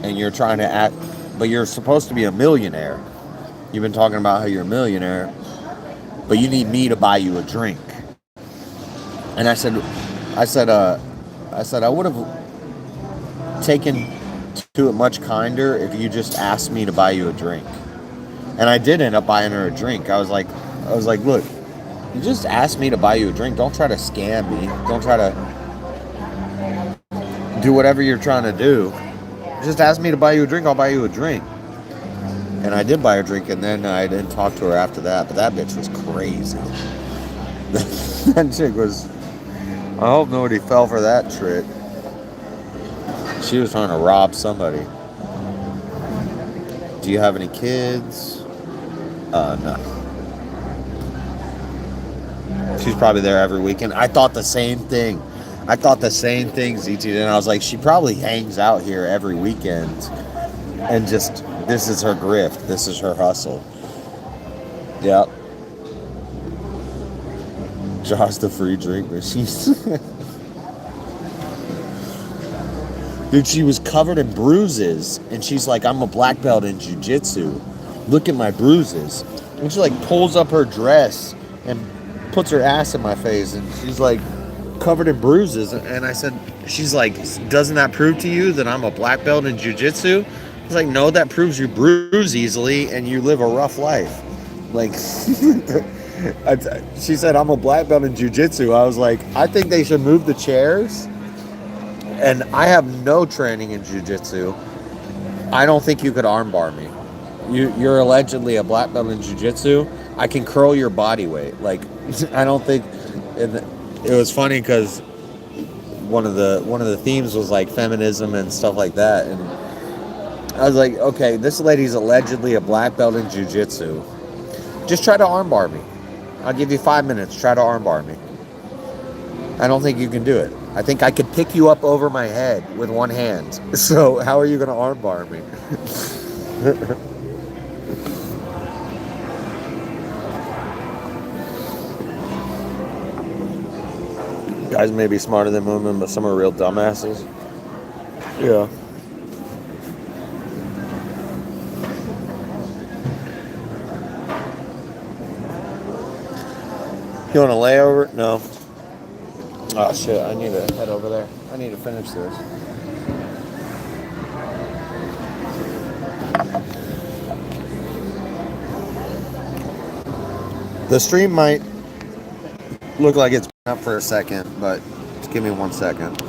And you're trying to act, but you're supposed to be a millionaire. You've been talking about how you're a millionaire, but you need me to buy you a drink. And I said, I would have, taken to it much kinder if you just asked me to buy you a drink. And I did end up buying her a drink. I was like, look, you just asked me to buy you a drink. Don't try to scam me. Don't try to do whatever you're trying to do. Just ask me to buy you a drink. I'll buy you a drink. And I did buy her a drink, and then I didn't talk to her after that. But that bitch was crazy. That chick was. I hope nobody fell for that trick. She was trying to rob somebody. Do you have any kids? No. She's probably there every weekend. I thought the same thing. ZT. And I was like, she probably hangs out here every weekend. And just, this is her grift. This is her hustle. Yep. Josh the free drink machine. Dude, she was covered in bruises. And she's like, I'm a black belt in jiu-jitsu. Look at my bruises. And she like pulls up her dress and puts her ass in my face. And she's like covered in bruises. And I said, she's like, doesn't that prove to you that I'm a black belt in jiu-jitsu? I was like, no, that proves you bruise easily and you live a rough life. Like, she said, I'm a black belt in jiu-jitsu. I was like, I think they should move the chairs. And I have no training in jiu-jitsu. I don't think you could armbar me. You're allegedly a black belt in jiu-jitsu. I can curl your body weight. Like, I don't think. It was funny because one of the themes was like feminism and stuff like that, and I was like, okay, this lady's allegedly a black belt in jiu-jitsu. Just try to armbar me. I'll give you 5 minutes. Try to armbar me. I don't think you can do it. I think I could pick you up over my head with one hand. So how are you going to armbar me? Guys may be smarter than women, but some are real dumbasses. Yeah. You want a layover? No. Oh shit, I need to head over there. I need to finish this. The stream might look like it's been up for a second, but just give me 1 second.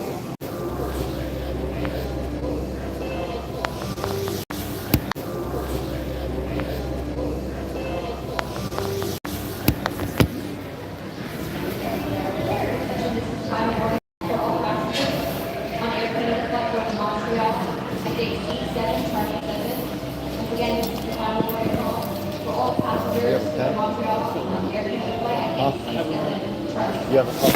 You have a call.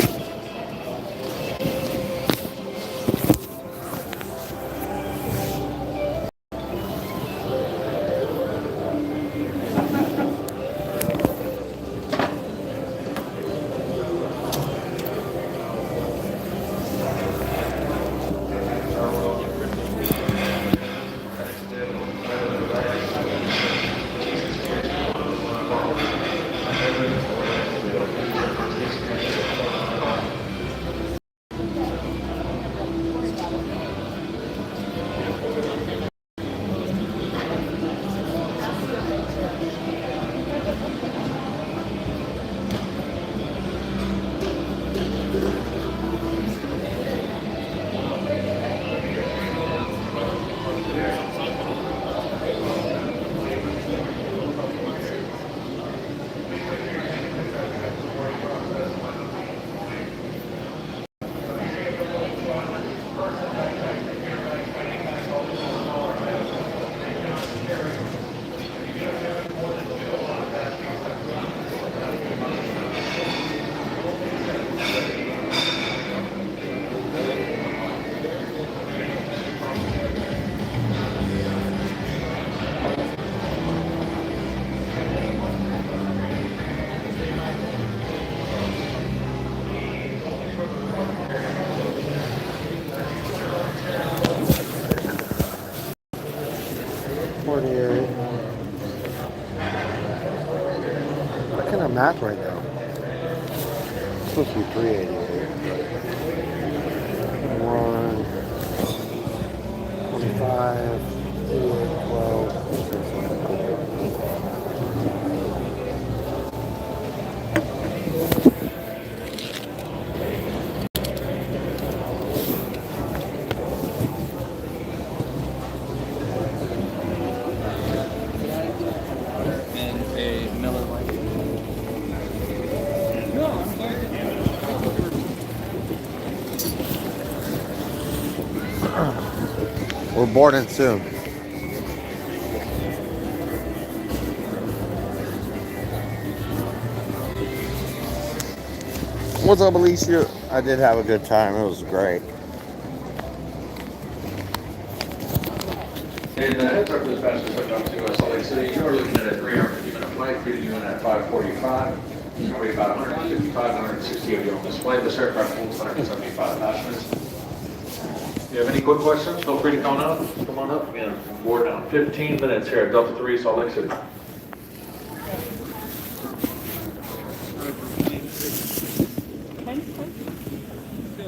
What kind of math right now? It's supposed to be 388. 1. 5, 12.
And a Miller Lite.
We're boarding soon. What's up, Alicia? I did have a good time. It was great.
And heads up to the passengers hooked up to Salt Lake City, you are looking at a 3-hour 50-minute flight, greeting you in at 5:45. There's probably about 155, 160 of you on this flight. This aircraft holds 175 passengers. If you have any quick questions, feel free to come on up. Again, board now 15 minutes here at Delta 3, Salt Lake City.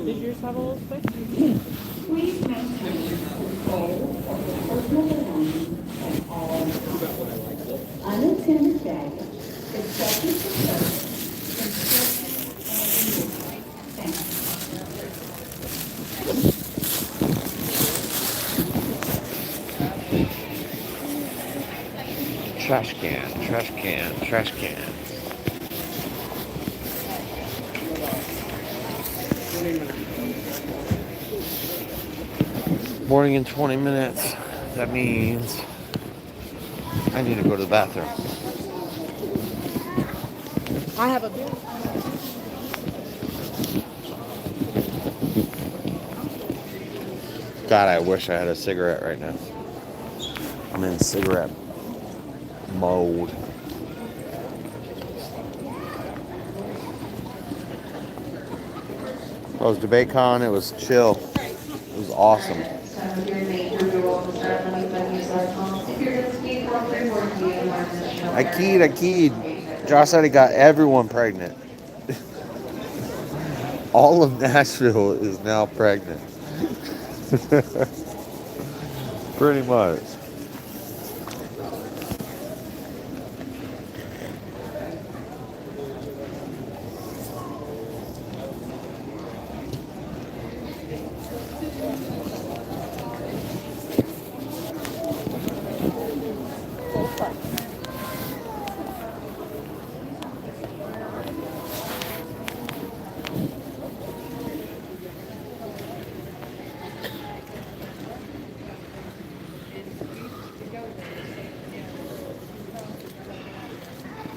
Did yours have a little space?
Please maintain control of your personal belongings at all times. Unattended baggage, exceptions to service, instructions, and removal. Thank you.
Trash can, trash can, trash can. Boarding in 20 minutes. That means I need to go to the bathroom.
I have a beer.
God, I wish I had a cigarette right now. I'm in cigarette mode. It was DebateCon. It was chill. It was awesome. I keyed. Josh said he got everyone pregnant. All of Nashville is now pregnant. Pretty much.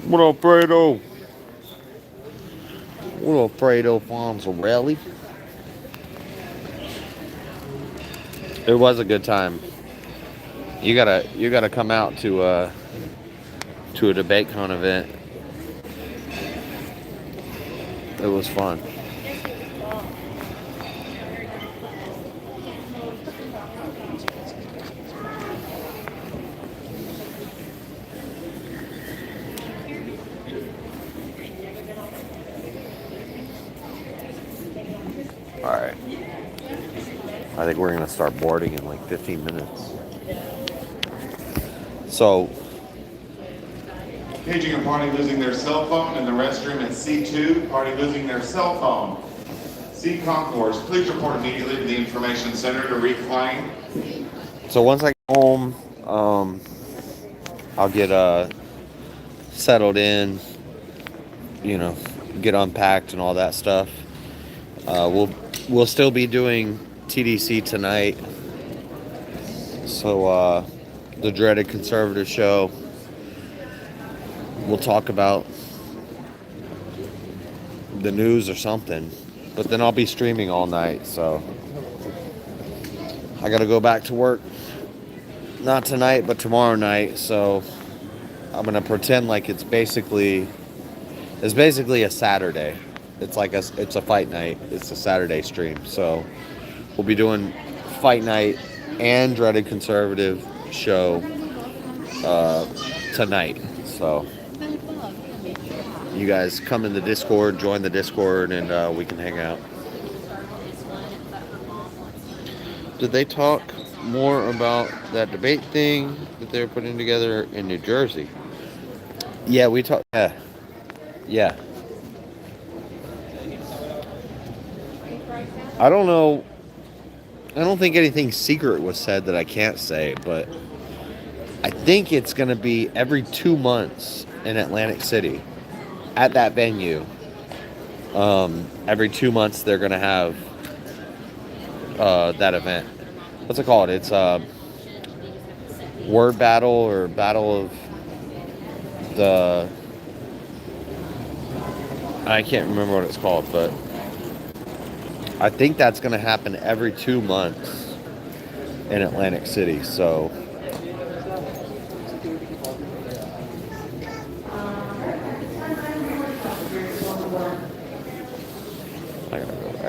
What up, Fredo? What up, Fredo Fonzarelli? It was a good time. You gotta come out to a DebateCon event. It was fun. Alright. I think we're gonna start boarding in like 15 minutes. So
Paging a party losing their cell phone in the restroom at C2. Party losing their cell phone. C concourse. Please report immediately to the information center to reclaim.
So once I get home, I'll get settled in, get unpacked and all that stuff. We'll still be doing TDC tonight. So the dreaded conservative show. We'll talk about the news or something. But then I'll be streaming all night, so I gotta go back to work. Not tonight, but tomorrow night. So I'm gonna pretend like it's basically a Saturday. It's a fight night. It's a Saturday stream. So we'll be doing fight night and dreaded conservative show tonight. So you guys come in the Discord, join the Discord, and we can hang out. Did they talk more about that debate thing that they're putting together in New Jersey. Yeah, we talked. Yeah, yeah. I don't know. I don't think anything secret was said that I can't say, but I think it's going to be every 2 months in Atlantic City at that venue. Every 2 months they're going to have that event. What's it called? It's word battle or battle of the. I can't remember what it's called, but I think that's going to happen every 2 months in Atlantic City. So.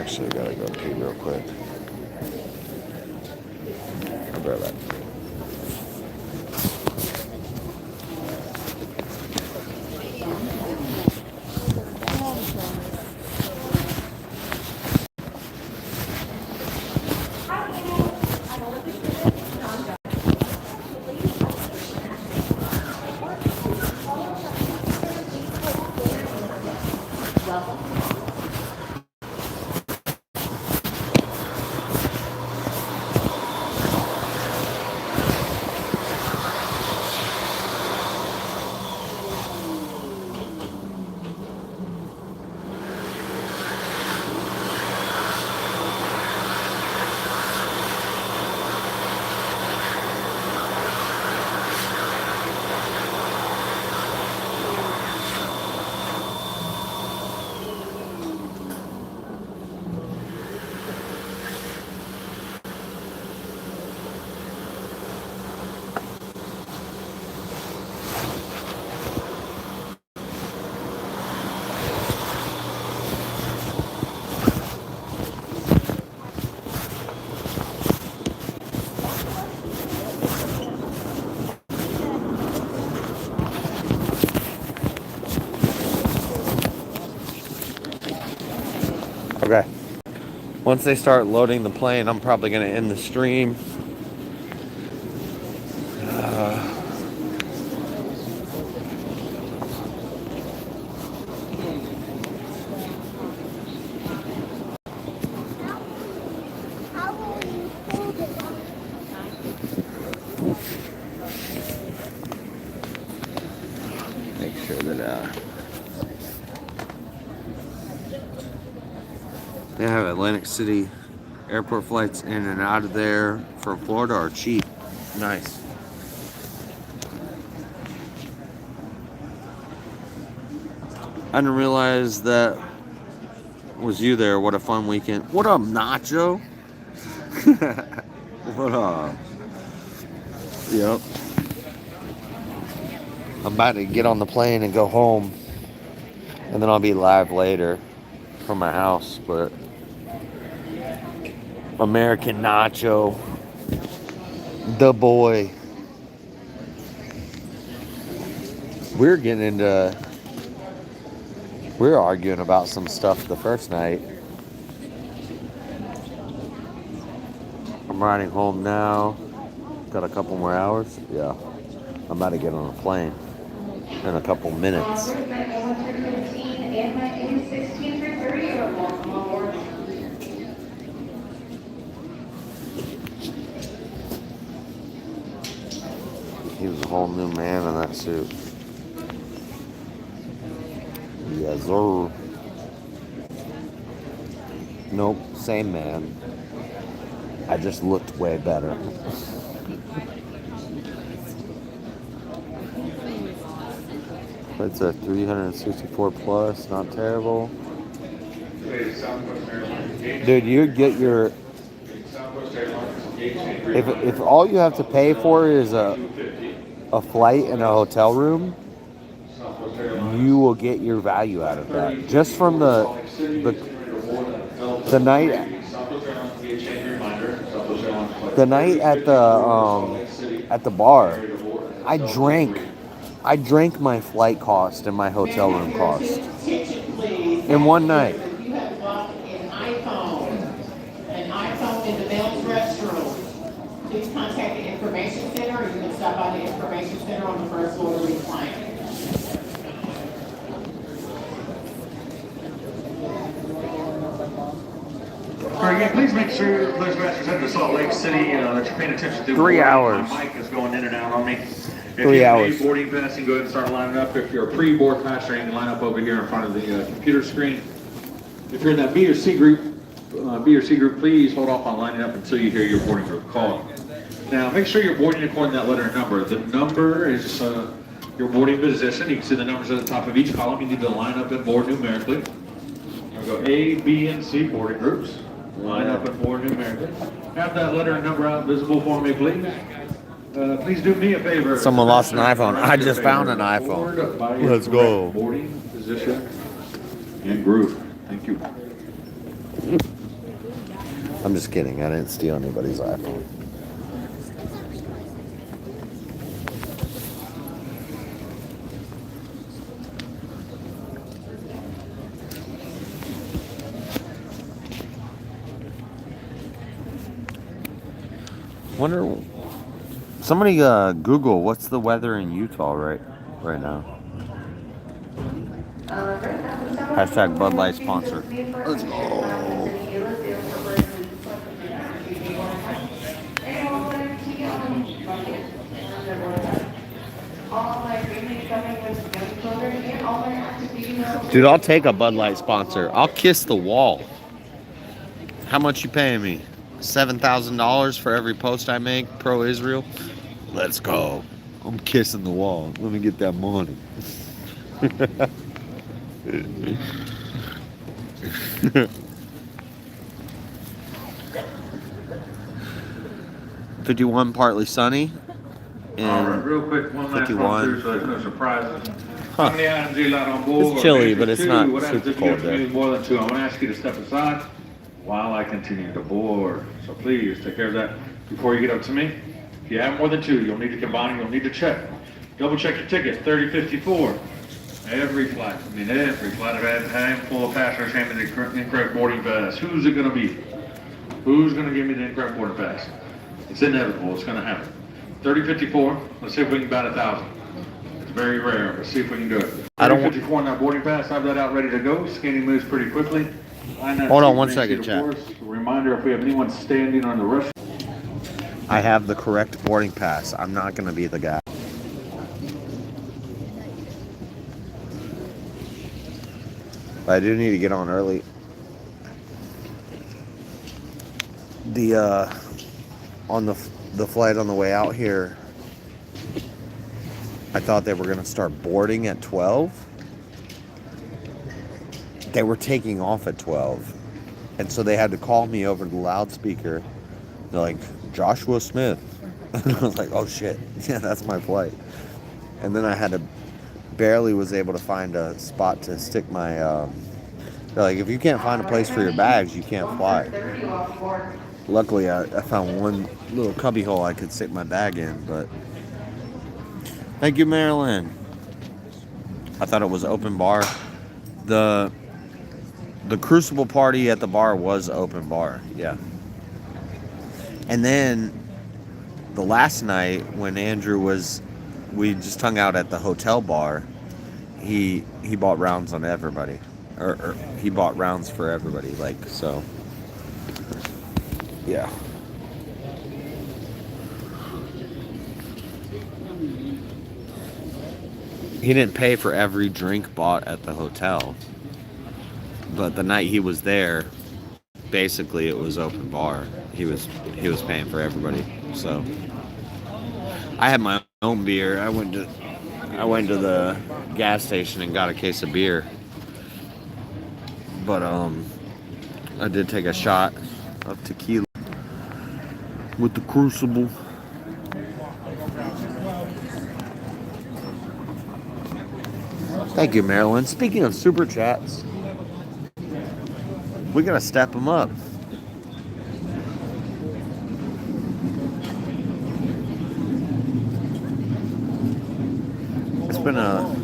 I gotta go pee real quick. I'll be right back. Okay. Once they start loading the plane, I'm probably going to end the stream. Make sure that they have Atlantic City airport flights in and out of there from Florida are cheap. Nice. I didn't realize that was you there. What a fun weekend. What up, Nacho? What up? Yep. I'm about to get on the plane and go home. And then I'll be live later from my house. But American Nacho, the boy. We were arguing about some stuff the first night. I'm riding home now. Got a couple more hours. Yeah. I'm about to get on a plane in a couple minutes. He was a whole new man in that suit. Yes, sir. Nope, same man. I just looked way better. It's a 364 plus, not terrible. Dude, you get your... If all you have to pay for is a flight and a hotel room, you will get your value out of that. Just from the night at the bar, I drank my flight cost and my hotel room cost in one night.
You have bought an iPhone in the male's restroom, please contact the information center, or you can stop by the information center on the first floor to recline.
All right, yeah, please make sure those masters head to Salt Lake City that you're paying attention to.
3 hours.
My mic is going in and out on me. If
3
you have
hours.
a boarding pass, you can go ahead and start lining up. If you're a pre-board passer, you can line up over here in front of the computer screen. If you're in that B or C group, please hold off on lining up until you hear your boarding group call. Now, make sure you're boarding according to that letter and number. The number is your boarding position. You can see the numbers at the top of each column. You need to line up and board numerically. We'll go A, B, and C boarding groups. Line up and board numerically. Have that letter and number out visible for me, please. Please do me a favor.
Someone lost an iPhone. I just found an iPhone. Let's go.
Boarding position and group. Thank you.
I'm just kidding. I didn't steal anybody's iPhone. Wonder. Somebody Google what's the weather in Utah right now. Hashtag Bud Light sponsor. Let's go. Dude, I'll take a Bud Light sponsor. I'll kiss the wall. How much you paying me? $7,000 for every post I make pro-Israel? Let's go. I'm kissing the wall. Let me get that money. 51 partly sunny. And
real quick, one last
51.
one, so there's no surprises.
Huh.
How many items do you allowed on board?
It's chilly, but it's not
What happens
super
if you have
cold
to
there.
use more than two? I'm going to ask you to step aside while I continue to board. So please take care of that before you get up to me. If you have more than two, you'll need to combine, you'll need to check. Double check your ticket, 3054. Every flight I've had a handful of passengers hand me the incorrect boarding pass. Who's it going to be? Who's going to give me the incorrect boarding pass? It's inevitable, it's going to happen. 3054, let's see if we can bat 1,000. It's very rare, let's see if we can do it. 3054 on that boarding pass, have that out ready to go. Scanning moves pretty quickly.
Hold on one second, chat.
Reminder, if we have anyone standing on the rush.
I have the correct boarding pass. I'm not going to be the guy. But I do need to get on early. On the flight on the way out here, I thought they were going to start boarding at 12. They were taking off at 12. And so they had to call me over the loudspeaker. They're like, Joshua Smith. And I was like, oh shit. Yeah, that's my flight. And then I had to, barely was able to find a spot to stick my, they're like, if you can't find a place for your bags, you can't fly. Luckily, I found one little cubby hole I could stick my bag in, but thank you, Marilyn. I thought it was open bar. The Crucible party at the bar was open bar, yeah. And then the last night when Andrew we just hung out at the hotel bar, he bought rounds on everybody. Or he bought rounds for everybody, like, so. Yeah. He didn't pay for every drink bought at the hotel. But the night he was there, basically it was open bar. He was paying for everybody. So I had my own beer. I went to the gas station and got a case of beer. But I did take a shot of tequila with the Crucible. Thank you, Marilyn. Speaking of super chats, we gotta step them up. It's been a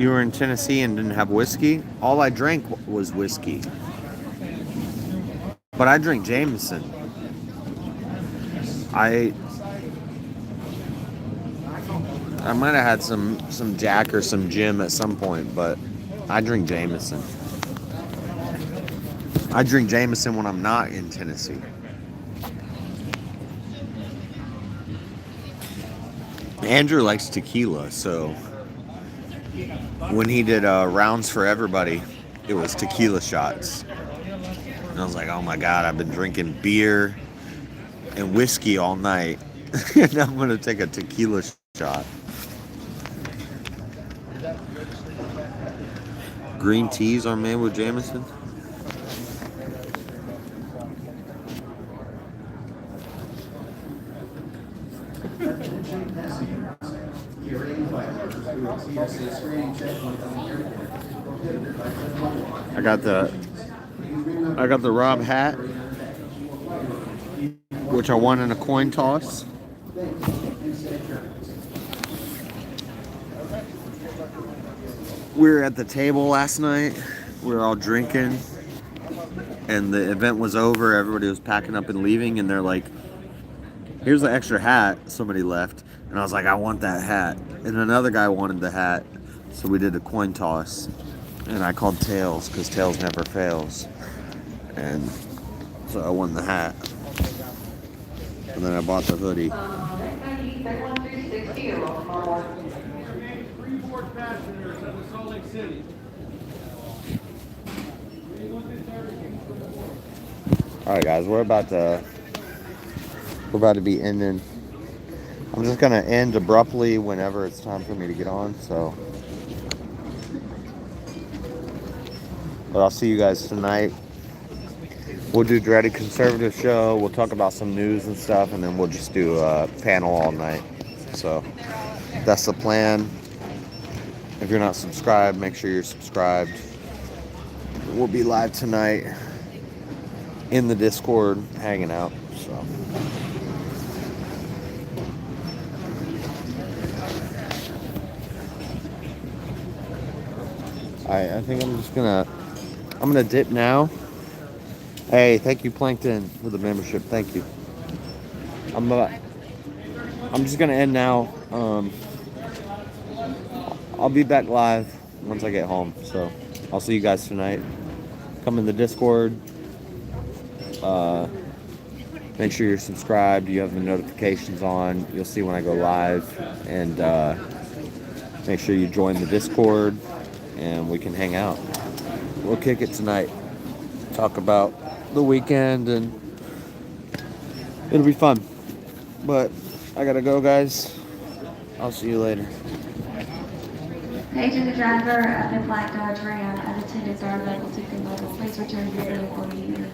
You were in Tennessee and didn't have whiskey? All I drank was whiskey. But I drink Jameson. I might have had some Jack or some Jim at some point, but I drink Jameson. I drink Jameson when I'm not in Tennessee. Andrew likes tequila, so when he did rounds for everybody, it was tequila shots. And I was like, oh my God, I've been drinking beer and whiskey all night. And I'm going to take a tequila shot. Green teas are made with Jameson. I got the Rob hat, which I won in a coin toss. We were at the table last night. We were all drinking, and the event was over. Everybody was packing up and leaving, and they're like, "Here's the extra hat." Somebody left, and I was like, "I want that hat." And another guy wanted the hat, so we did a coin toss, and I called tails because tails never fails, and so I won the hat. And then I bought the hoodie.
Freeport passengers at the Salt Lake City.
All right, guys, we're about to be ending. I'm just gonna end abruptly whenever it's time for me to get on. So, but I'll see you guys tonight. We'll do Dreaded Conservative Show. We'll talk about some news and stuff, and then we'll just do a panel all night. So that's the plan. If you're not subscribed, make sure you're subscribed. We'll be live tonight in the Discord, hanging out. So I think I'm gonna dip now. Hey, thank you, Plankton, for the membership. Thank you. I'm just gonna end now. I'll be back live once I get home. So I'll see you guys tonight. Come in the Discord. Make sure you're subscribed. You have the notifications on. You'll see when I go live. And make sure you join the Discord, and we can hang out. We'll kick it tonight. Talk about the weekend, and it'll be fun. But I gotta go, guys. I'll see you later.
Page and the driver of the Black Dodge Ram of attendants are available to control. Please return to your vehicle immediately.